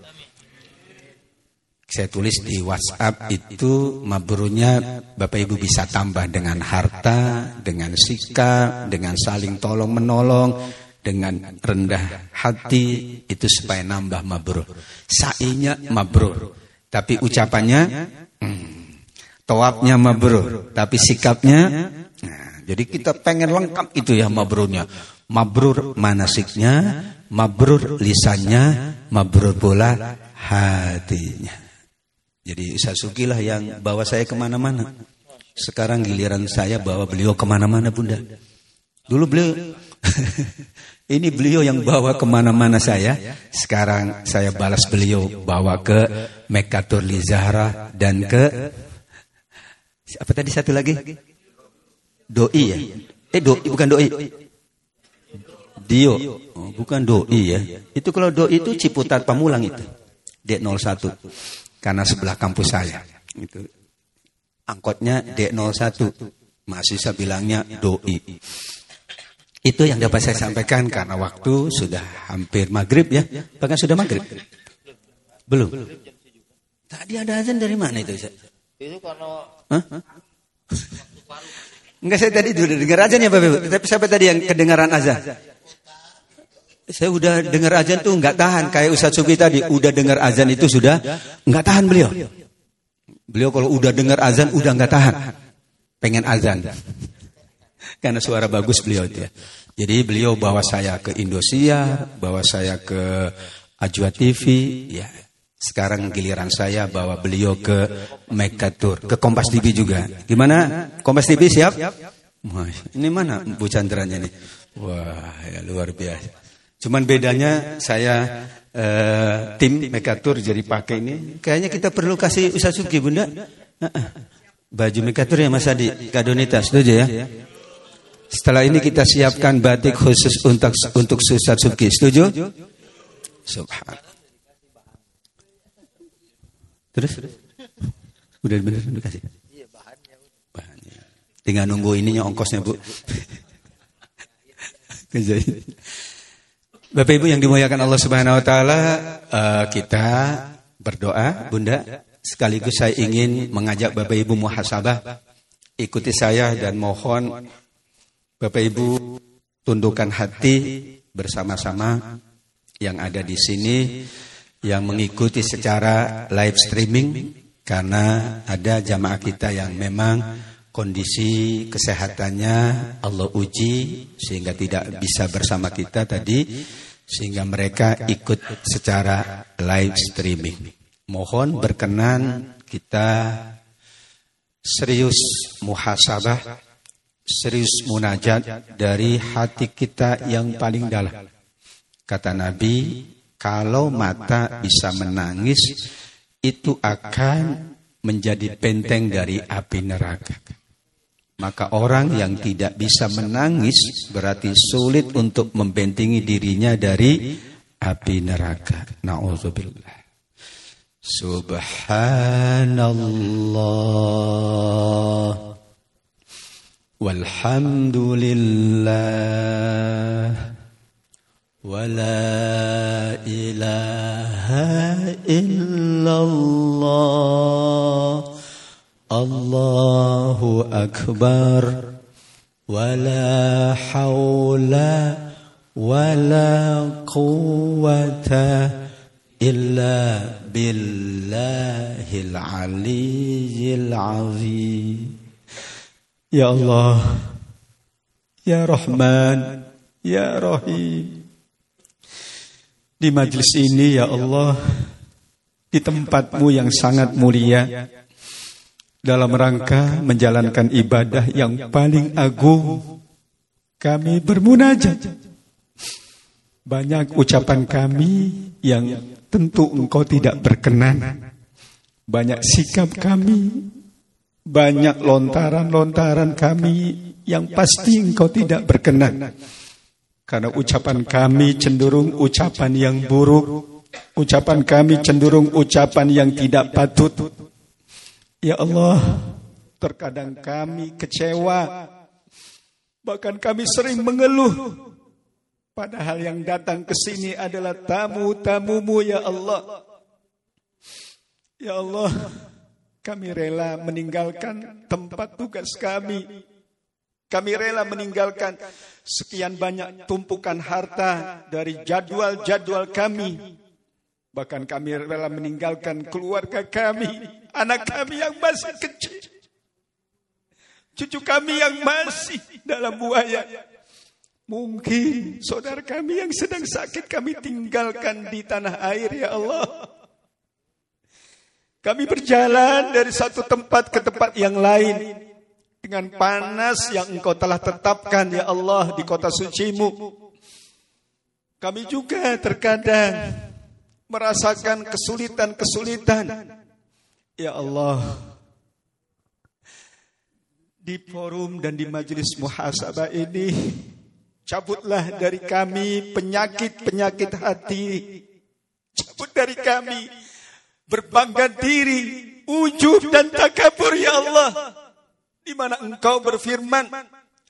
Saya tulis di WhatsApp itu mabrurnya Bapak Ibu bisa tambah dengan harta, dengan sikap, dengan saling tolong menolong, dengan rendah hati, itu supaya nambah mabrur. Sa'inya mabrur, tapi ucapannya tawafnya mabrur, tapi sikapnya jadi kita pengen lengkap itu ya mabrurnya. Mabrur manasiknya, mabrur lisannya, mabrur pula hatinya. Jadi Ustaz Suki lah yang bawa saya kemana-mana. Sekarang giliran saya bawa beliau kemana-mana Bunda. Dulu beliau ini beliau yang bawa kemana-mana saya. Sekarang saya balas beliau bawa ke Mekatur Li Zahra dan ke apa tadi satu lagi? Doi ya? Doi bukan doi. Dio. Oh, bukan doi ya. Itu kalau doi itu Ciputat Pamulang itu. D01. Karena sebelah kampus saya. Itu. Angkotnya D01. Mahasiswa bilangnya doi. Itu yang dapat saya sampaikan karena waktu sudah hampir maghrib ya. Bahkan sudah maghrib. Belum. Tadi ada azan dari mana itu? Itu karena enggak, saya tadi sudah dengar azan ya Bapak Ibu. Tapi siapa tadi yang kedengaran azan? Saya udah dengar azan tuh enggak tahan. Kayak Ustaz Sufi tadi udah dengar azan itu sudah enggak tahan beliau. Beliau kalau udah dengar azan udah enggak tahan. Pengen azan. Karena suara bagus beliau itu ya. Jadi beliau bawa saya ke Indosiar, bawa saya ke Ajwa TV, ya. Sekarang giliran saya bawa beliau ke Mekatur, ke Kompas TV juga. Gimana? Kompas TV siap? Wah, ini mana Bu Chandranya nih? Wah, ya luar biasa. Cuman bedanya saya tim Mekatur jadi pakai ini. Kayaknya kita perlu kasih Ustaz Subki, Bunda. Baju Mekatur ya Mas Adi, Kadonita, setuju ya? Setelah ini kita siapkan batik khusus untuk Ustaz Subki, setuju? Subhanallah. Terus? Udah bener kasih. Iya, bahannya. Tinggal nunggu ininya ongkosnya, Bu. Bapak Ibu yang dimuliakan Allah Subhanahu wa taala, kita berdoa, Bunda. Sekaligus saya ingin mengajak Bapak Ibu muhasabah. Ikuti saya dan mohon Bapak Ibu tundukkan hati bersama-sama yang ada di sini, yang mengikuti secara live streaming, karena ada jamaah kita yang memang kondisi kesehatannya Allah uji sehingga tidak bisa bersama kita tadi, sehingga mereka ikut secara live streaming. Mohon berkenan kita serius muhasabah, serius munajat dari hati kita yang paling dalam. Kata Nabi, kalau mata bisa menangis, itu akan menjadi benteng dari api neraka. Maka orang yang tidak bisa menangis berarti sulit untuk membentengi dirinya dari api neraka. Na'udzubillah. Subhanallah. Walhamdulillah. ولا إله إلا الله الله أكبر ولا حول ولا قوة إلا بالله العلي العظيم يا الله يا رحمن يا رحيم. Di majelis ini ya Allah, di tempatmu yang sangat mulia, dalam rangka menjalankan ibadah yang paling agung, kami bermunajat. Banyak ucapan kami yang tentu Engkau tidak berkenan, banyak sikap kami, banyak lontaran-lontaran kami yang pasti Engkau tidak berkenan. Karena ucapan kami cenderung ucapan yang buruk, ucapan kami cenderung ucapan yang tidak patut. Ya Allah, terkadang kami kecewa, bahkan kami sering mengeluh. Padahal yang datang ke sini adalah tamu-tamumu ya Allah. Ya Allah, kami rela meninggalkan tempat tugas kami. Kami rela meninggalkan sekian banyak tumpukan harta dari jadwal-jadwal kami. Bahkan kami rela meninggalkan keluarga kami, anak kami yang masih kecil, cucu kami yang masih dalam buaya. Mungkin saudara kami yang sedang sakit kami tinggalkan di tanah air ya Allah. Kami berjalan dari satu tempat ke tempat yang lain dengan panas yang Engkau telah tetapkan ya Allah di kota suci-Mu. Kami juga terkadang merasakan kesulitan-kesulitan. Ya Allah, di forum dan di majelis muhasabah ini cabutlah dari kami penyakit-penyakit hati. Cabut dari kami berbangga diri, ujub dan takabur ya Allah. Di mana Engkau berfirman,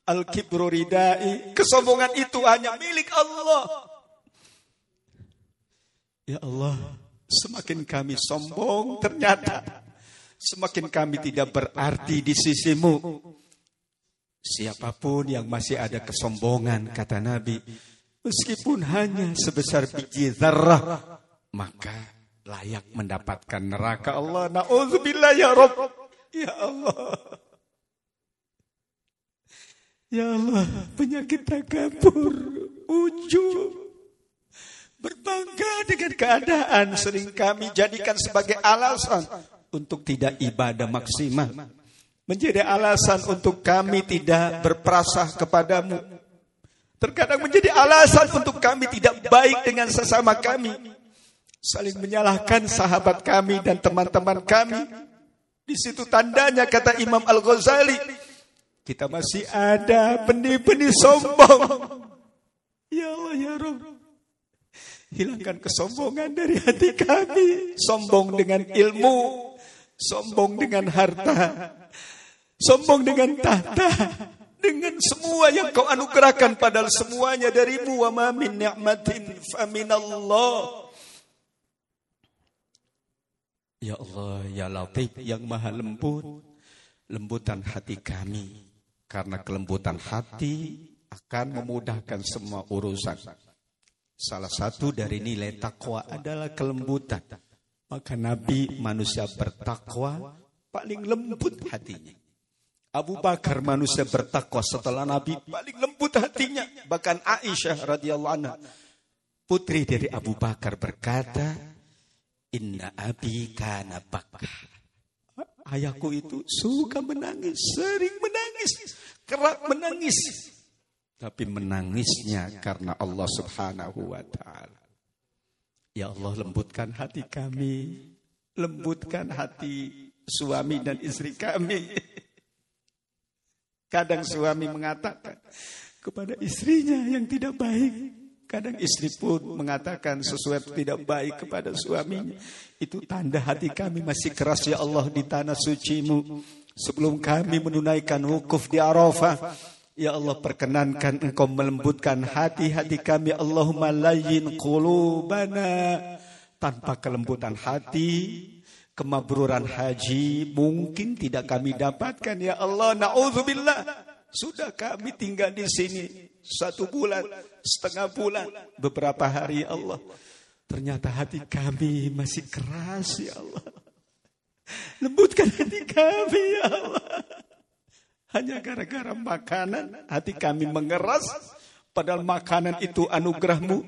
al-kibru ridai, kesombongan itu hanya milik Allah. Ya Allah, semakin kami sombong ternyata semakin kami tidak berarti di sisimu. Siapapun yang masih ada kesombongan, kata Nabi, meskipun hanya sebesar biji zarrah, maka layak mendapatkan neraka Allah. Na'udzubillah ya Rabb. Ya Allah. Ya Allah, penyakit takabur, ujub, berbangga dengan keadaan sering kami jadikan sebagai alasan untuk tidak ibadah maksimal. Menjadi alasan untuk kami tidak berprasah kepadamu. Terkadang menjadi alasan untuk kami tidak baik dengan sesama kami. Saling menyalahkan sahabat kami dan teman-teman kami. Di situ tandanya, kata Imam Al-Ghazali, kita masih ada benih-benih sombong. Ya Allah ya Rabb, hilangkan kesombongan dari hati kami. Sombong dengan ilmu, sombong dengan harta, sombong dengan tahta, dengan semua yang Kau anugerahkan, padahal semuanya darimu. Wa ma min ni'matin fa minallah. Ya Allah ya Latif, yang maha lembut, lembutan hati kami. Karena kelembutan hati akan memudahkan semua urusan. Salah satu dari nilai takwa adalah kelembutan. Maka Nabi manusia bertakwa paling lembut hatinya. Abu Bakar manusia bertakwa setelah Nabi paling lembut hatinya. Bahkan Aisyah radhiyallahu anha, putri dari Abu Bakar, berkata, inna abi kana bakah. Ayahku itu suka menangis, sering menangis, kerap menangis. Tapi menangisnya karena Allah Subhanahu wa ta'ala. Ya Allah, lembutkan hati kami, lembutkan hati suami dan istri kami. Kadang suami mengatakan kepada istrinya yang tidak baik. Kadang istri pun mengatakan sesuatu tidak baik kepada suaminya. Itu tanda hati kami masih keras ya Allah di tanah suci-Mu. Sebelum kami menunaikan wukuf di Arafah, ya Allah, perkenankan Engkau melembutkan hati-hati kami. Allahumma layyin qulubana. Tanpa kelembutan hati, kemabruran haji mungkin tidak kami dapatkan ya Allah. Na'udzubillah. Sudah kami tinggal di sini 1 bulan, setengah bulan, beberapa hari ya Allah. Ternyata hati kami masih keras ya Allah. Lembutkan hati kami ya Allah. Hanya gara-gara makanan hati kami mengeras. Padahal makanan itu anugerah-Mu.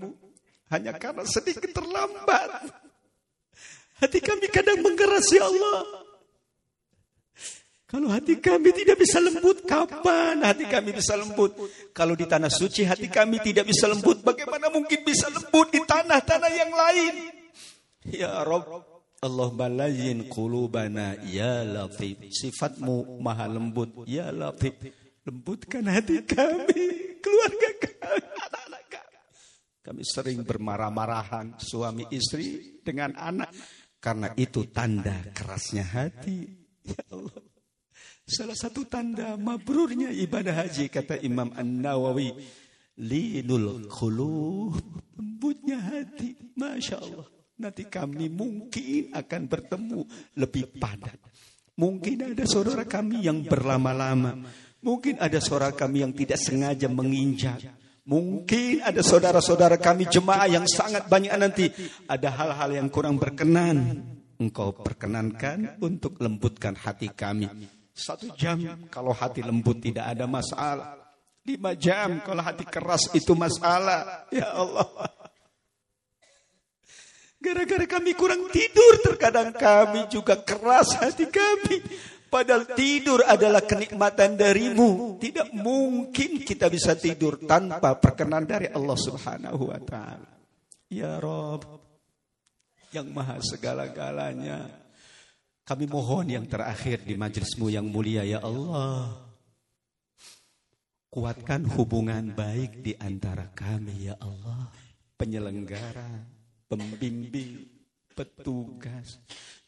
Hanya karena sedikit terlambat hati kami kadang mengeras ya Allah. Kalau hati kami tidak bisa lembut, kapan hati kami bisa lembut? Kalau di tanah suci hati kami tidak bisa lembut, bagaimana mungkin bisa lembut di tanah-tanah yang lain? Ya Rabb, Allahumma layyin qulubana ya Latif. Sifat-Mu maha lembut ya Latif. Lembutkan hati kami, keluarga kami, anak-anak kami. Kami sering bermarah-marahan suami istri dengan anak. Karena itu tanda kerasnya hati. Ya Allah. Salah satu tanda mabrurnya ibadah haji, kata Imam An-Nawawi, linul qulub, lembutnya hati. Masya Allah. Nanti kami mungkin akan bertemu lebih padat. Mungkin ada saudara kami yang berlama-lama. Mungkin ada saudara kami yang tidak sengaja menginjak. Mungkin ada saudara-saudara kami jemaah yang sangat banyak nanti. Ada hal-hal yang kurang berkenan. Engkau perkenankan untuk lembutkan hati kami. 1 jam kalau hati lembut tidak ada masalah. 5 jam kalau hati keras itu masalah. Ya Allah. Gara-gara kami kurang tidur, terkadang kami juga keras hati kami. Padahal tidur adalah kenikmatan darimu. Tidak mungkin kita bisa tidur tanpa perkenan dari Allah Subhanahu wa ta'ala. Ya Rabb, yang maha segala-galanya, kami mohon yang terakhir di majelis-Mu yang mulia ya Allah. Kuatkan hubungan baik di antara kami ya Allah. Penyelenggara, pembimbing, petugas,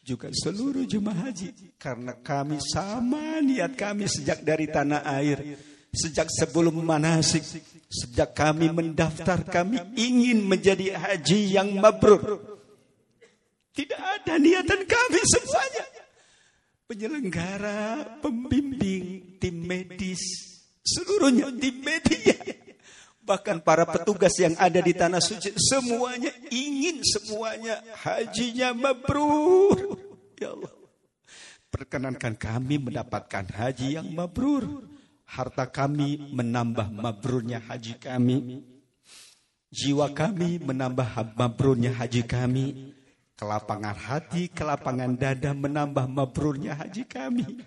juga seluruh jemaah haji. Karena kami sama niat kami sejak dari tanah air. Sejak sebelum manasik. Sejak kami mendaftar, kami ingin menjadi haji yang mabrur. Tidak ada niatan kami semuanya. Penyelenggara, pembimbing, tim medis, seluruhnya tim media, bahkan para petugas yang ada di tanah suci, semuanya ingin semuanya hajinya mabrur. Ya Allah, perkenankan kami mendapatkan haji yang mabrur. Harta kami menambah mabrurnya haji kami. Jiwa kami menambah mabrurnya haji kami. Kelapangan hati, kelapangan dada menambah mabrurnya haji kami.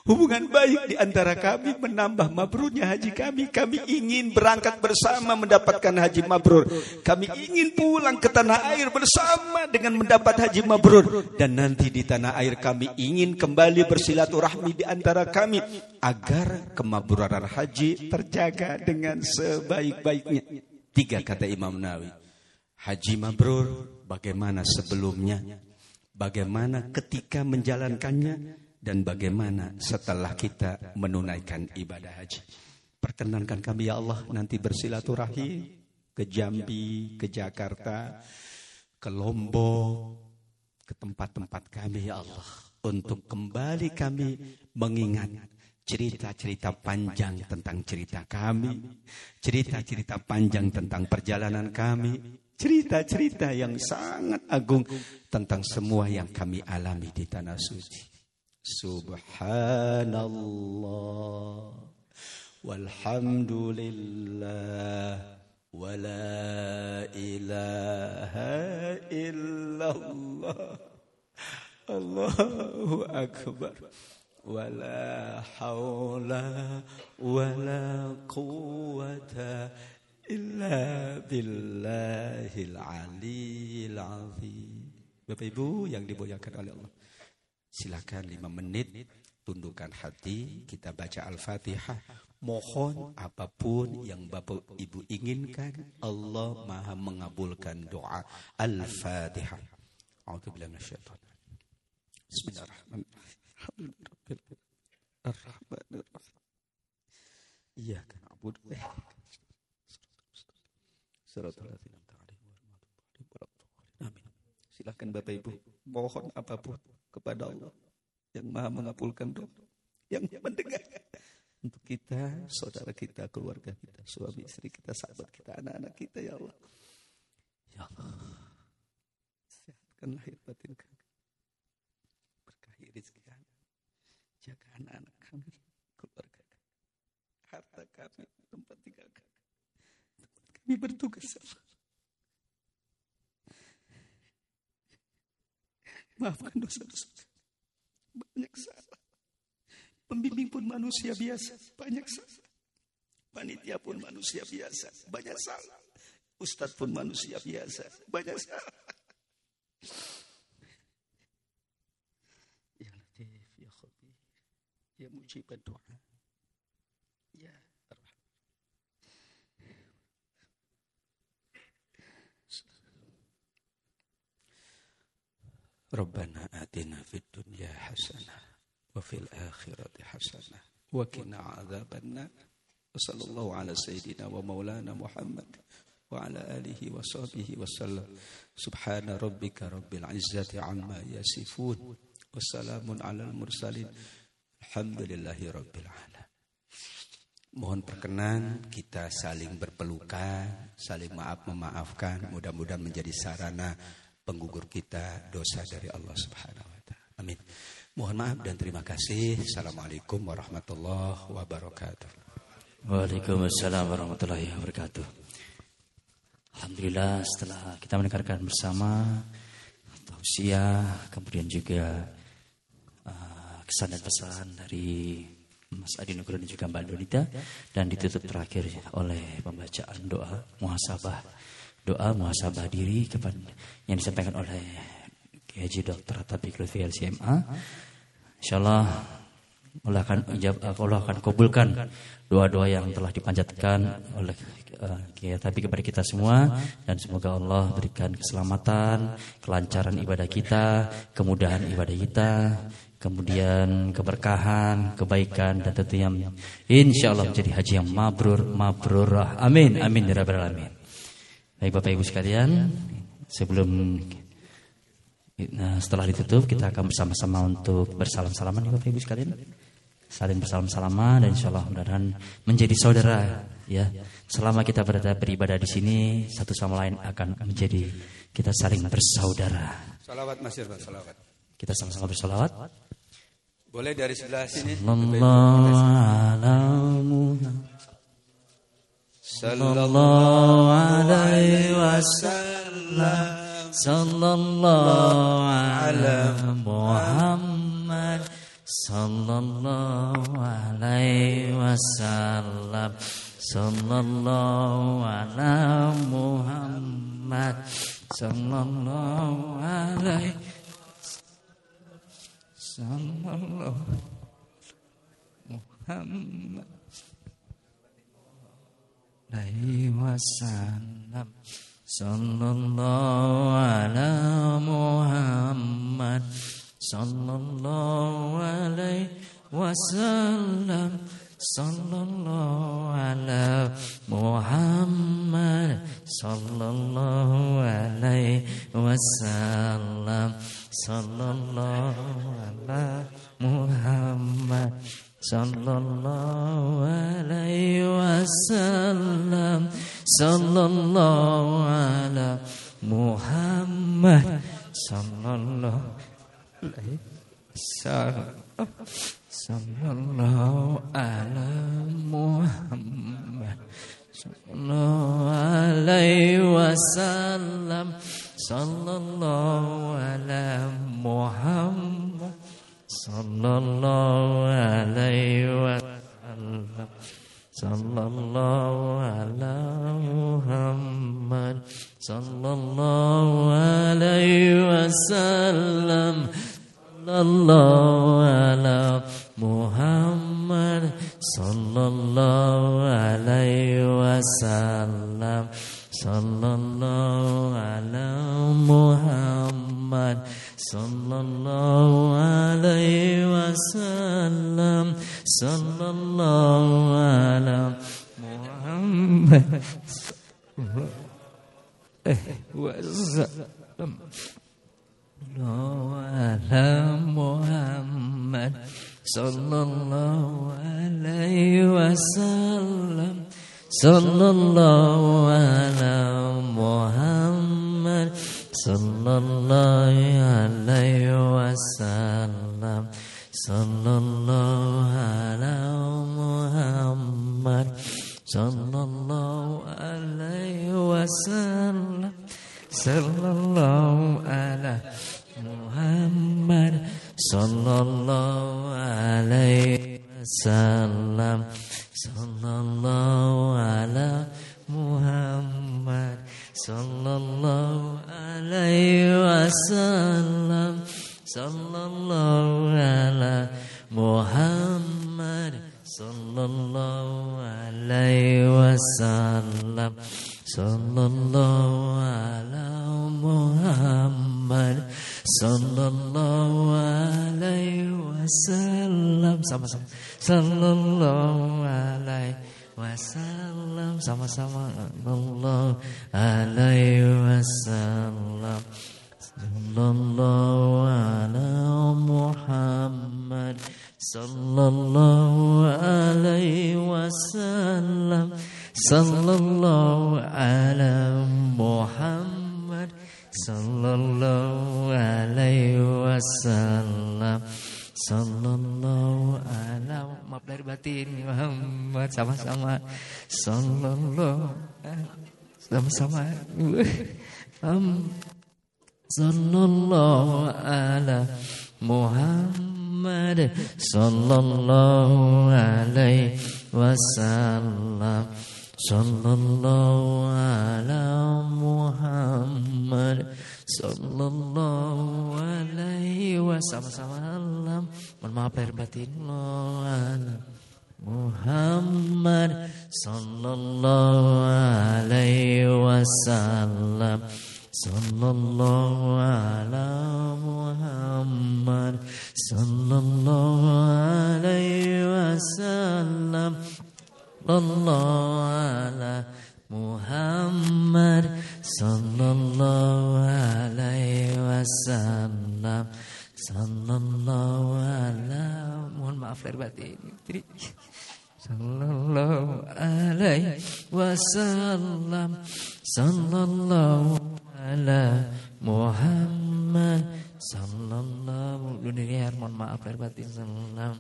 Hubungan baik di antara kami menambah mabrurnya haji kami. Kami ingin berangkat bersama mendapatkan haji mabrur. Kami ingin pulang ke tanah air bersama dengan mendapat haji mabrur. Dan nanti di tanah air kami ingin kembali bersilaturahmi di antara kami. Agar kemabruran haji terjaga dengan sebaik-baiknya. 3 kata Imam Nawawi. Haji mabrur bagaimana sebelumnya, bagaimana ketika menjalankannya, dan bagaimana setelah kita menunaikan ibadah haji. Perkenankan kami ya Allah nanti bersilaturahmi ke Jambi, ke Jakarta, ke Lombok, ke tempat-tempat kami ya Allah. Untuk kembali kami mengingat cerita-cerita panjang tentang cerita kami, cerita-cerita panjang tentang perjalanan kami, cerita-cerita yang sangat agung tentang semua yang kami alami di tanah suci. Subhanallah walhamdulillah wa la ilaha illallah Allahu akbar wa la hawla wa la quwwata illa billahil aliyil azim. Bapak Ibu yang dimuliakan oleh Allah, silakan 5 menit tundukkan hati, kita baca Al-Fatihah. Mohon apapun yang Bapak Ibu inginkan, Allah Maha mengabulkan doa. Al-Fatihah. A'udzubillahi minasyaitonir rajim. Bismillahirrahmanirrahim. Ar-Rahmanir-Rahim. Iyyaka na'budu wa iyyaka nasta'in. Amin. Silakan Bapak Ibu mohon apapun kepada Allah yang Maha mengabulkan doa, yang mendengar untuk kita, saudara kita, keluarga kita, suami istri kita, sahabat kita, anak-anak kita ya Allah. Ya Allah, sehatkan lahir batin kami, berkahi rezeki kami, jaga anak-anak kami, keluarga kami, harta kami, tempat tinggal kami, tempat kami bertugas ya Allah. Maafkan dosa-dosa. Banyak salah. Pembimbing pun manusia biasa. Banyak salah. Panitia pun manusia biasa. Banyak salah. Ustadz pun manusia biasa. Banyak salah. Ya Latif, Ya Khabir, Ya Mujib doa, Ya Ar-Rahman. Rabbana atina fid dunya hasanah wa fil akhirati hasanah wa qina adzabannar. Wa sallallahu ala sayyidina wa maulana Muhammad wa ala alihi wa sahbihi wa sallam. Subhana rabbika rabbil izzati amma yasifun wa salamun alal mursalin. Alhamdulillahi rabbil alamin. Mohon perkenan kita saling berpelukan, saling memaafkan, mudah-mudahan menjadi sarana penggugur kita dosa dari Allah Subhanahu wa taala. Amin. Mohon maaf dan terima kasih. Assalamualaikum warahmatullahi wabarakatuh. Waalaikumsalam warahmatullahi wabarakatuh. Alhamdulillah setelah kita mendengarkan bersama tausiah, kemudian juga kesan dan pesan dari Mas Adi Nugroho dan juga Mbak Donita, dan ditutup terakhir oleh pembacaan doa muhasabah diri yang disampaikan oleh Haji Dr. Taufik Lutfi LCMA. Insyaallah Allah akan kabulkan doa-doa yang telah dipanjatkan oleh tapi kepada kita semua, dan semoga Allah berikan keselamatan, kelancaran ibadah kita, kemudahan ibadah kita, kemudian keberkahan, kebaikan, dan tentunya insyaallah menjadi haji yang mabrurah. Amin amin ya rabbal alamin. Baik Bapak Ibu sekalian, setelah ditutup kita akan bersama-sama untuk bersalam-salaman ya Bapak Ibu sekalian. Saling bersalam-salaman dan insyaallah mudah-mudahan menjadi saudara ya. Selama kita beribadah di sini, satu sama lain akan menjadi kita saling bersaudara. Salawat Mas Irfan, salawat. Kita sama-sama bersalawat. Boleh dari sebelah sini. Sallallahu alaihi wasallam. Sallallahu ala Muhammad. Sallallahu alaihi wasallam. Sallallahu ala Muhammad. Sallallahu alaihi Sallallahu Muhammad alaihi wasallam. Sallallahu ala Muhammad. Sallallahu alaihi wasallam. Sallallahu ala Muhammad. Sallallahu alaihi wasallam. Sallallahu ala Muhammad. Sallallahu alaihi wasallam. Sallallahu ala Muhammad. Sallallahu alaihi wasallam. Sallallahu ala Muhammad. Sallallahu alaihi wasallam. Sallallahu ala Muhammad. Sallallahu alaihi wasallam. Sallallahu ala Muhammad. Sallallahu alaihi wasallam. Sallallahu ala Muhammad. Sallallahu alaihi wasallam. Sallallahu ala Muhammad. Sallallahu alaihi wasallam. Sallallahu ala Muhammad. Wasallam. Sallallahu ala Muhammad. Sallallahu alaihi wasallam. Sallallahu ala Muhammad. Sallallahu alaihi wasallam. Sallallahu ala Muhammad. Sallallahu alaihi wasallam. Sallallahu ala Muhammad. Sallallahu alaihi wasallam. Sallallahu ala Muhammad. Sallallahu alaihi wasallam. Sallallahu ala Muhammad. Sallallahu alaihi wasallam. Sallallahu ala Muhammad. Sallallahu alaihi wasallam. Sama-sama. Sallallahu alaihi wasallam. Sama-sama. Sallallahu alaihi wasallam. Sallallahu ala Muhammad. Sallallahu alaihi wasallam. Sallallahu ala Muhammad. Sallallahu alaihi wasallam. Sallallahu ala, maaf lahir batin Muhammad. Sama-sama. Sallallahu sama-sama. Sallallahu ala Muhammad. Sallallahu alaihi wasallam. Sallallahu ala Muhammad. Sallallahu alaihi wasallam. Mohon maaf lahir batin. Muhammad sallallahu alaihi wasallam. Sallallahu ala Muhammad sallallahu alaihi wasallam. Sallallahu ala Muhammad sallallahu alaihi wasallam. Sallallahu ala, mohon maaf lahir batin. Sallallahu alaihi wasallam. Sallallahu ala Muhammad sallallahu dunia, mohon maaf lahir batin. Sallallahu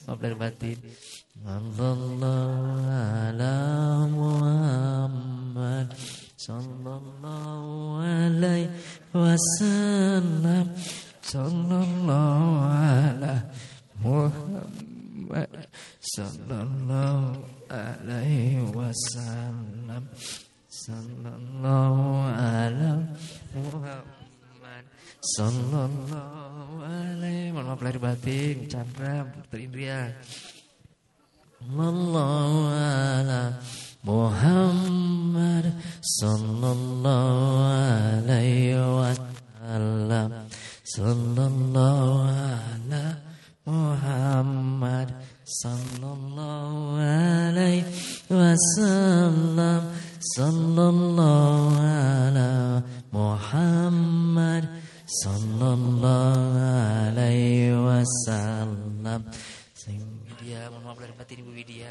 maaf lahir batin. Sallallahu ala Muhammad sallallahu alaihi wasallam. Sallallahu ala Muhammad sallallahu alaihi wasallam. Sallallahu ala Muhammad sallallahu alaihi. Mohon maaf lahir batin. Chandra Putri Indria. Sallallahu ala Muhammad sallallahu alaihi wasallam. Sallallahu ala Muhammad sallallahu alaihi wasallam. Sallallahu ala Muhammad sallallahu alaihi wasallam. Widya, mohon maaf lahir batin Ibu Widya.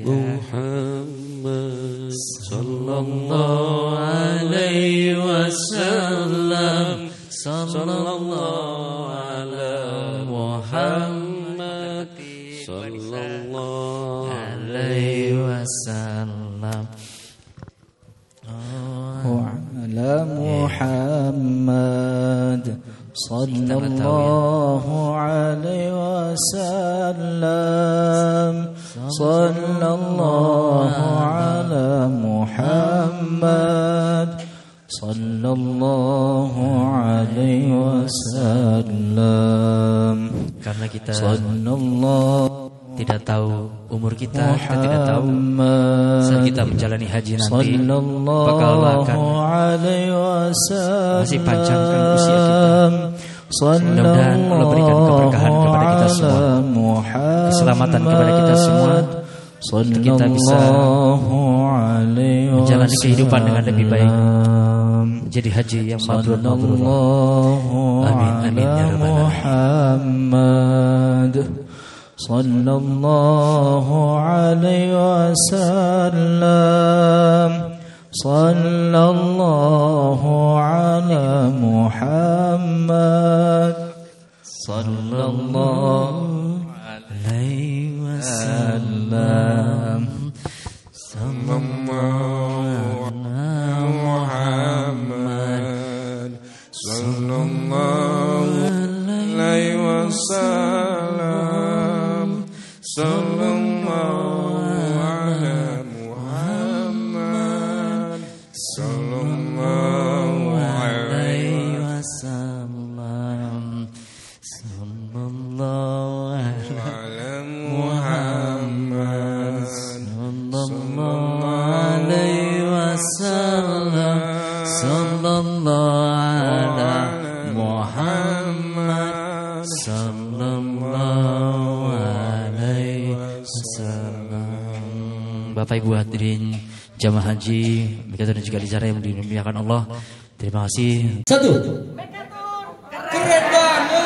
Muhammad sallallahu alaihi wasallam. Sallallahu ala Muhammad sallallahu alaihi wasallam. وعلى محمد صلى الله عليه وسلم. صلى الله على محمد صلى الله عليه وسلم. Karena kita tidak tahu umur kita tidak tahu saat kita menjalani haji nanti bakal akan masih panjangkan usia kita. Mudah-mudahan Allah berikan keberkahan kepada kita semua, keselamatan kepada kita semua, untuk kita bisa menjalani kehidupan dengan lebih baik, menjadi haji yang mabrur. Amin amin ya rabbal alamin. Sallallahu alaihi wasallam. Sallallahu ala Muhammad. Sallallahu alaihi wasallam. Sallallahu ala Muhammad. Sallallahu alaihi wasallam. Sallallahu ala Muhammad. Sallallahu alaihi wasallam. Sallallahu ala Muhammad. Sallallahu alaihi wasallam. Sallallahu ala Muhammad. Sallallahu alaihi wasallam. Bapak Ibu hadirin jamaah haji, Mekatur dan juga Lizara yang dimuliakan Allah. Terima kasih. Satu. Keren banget.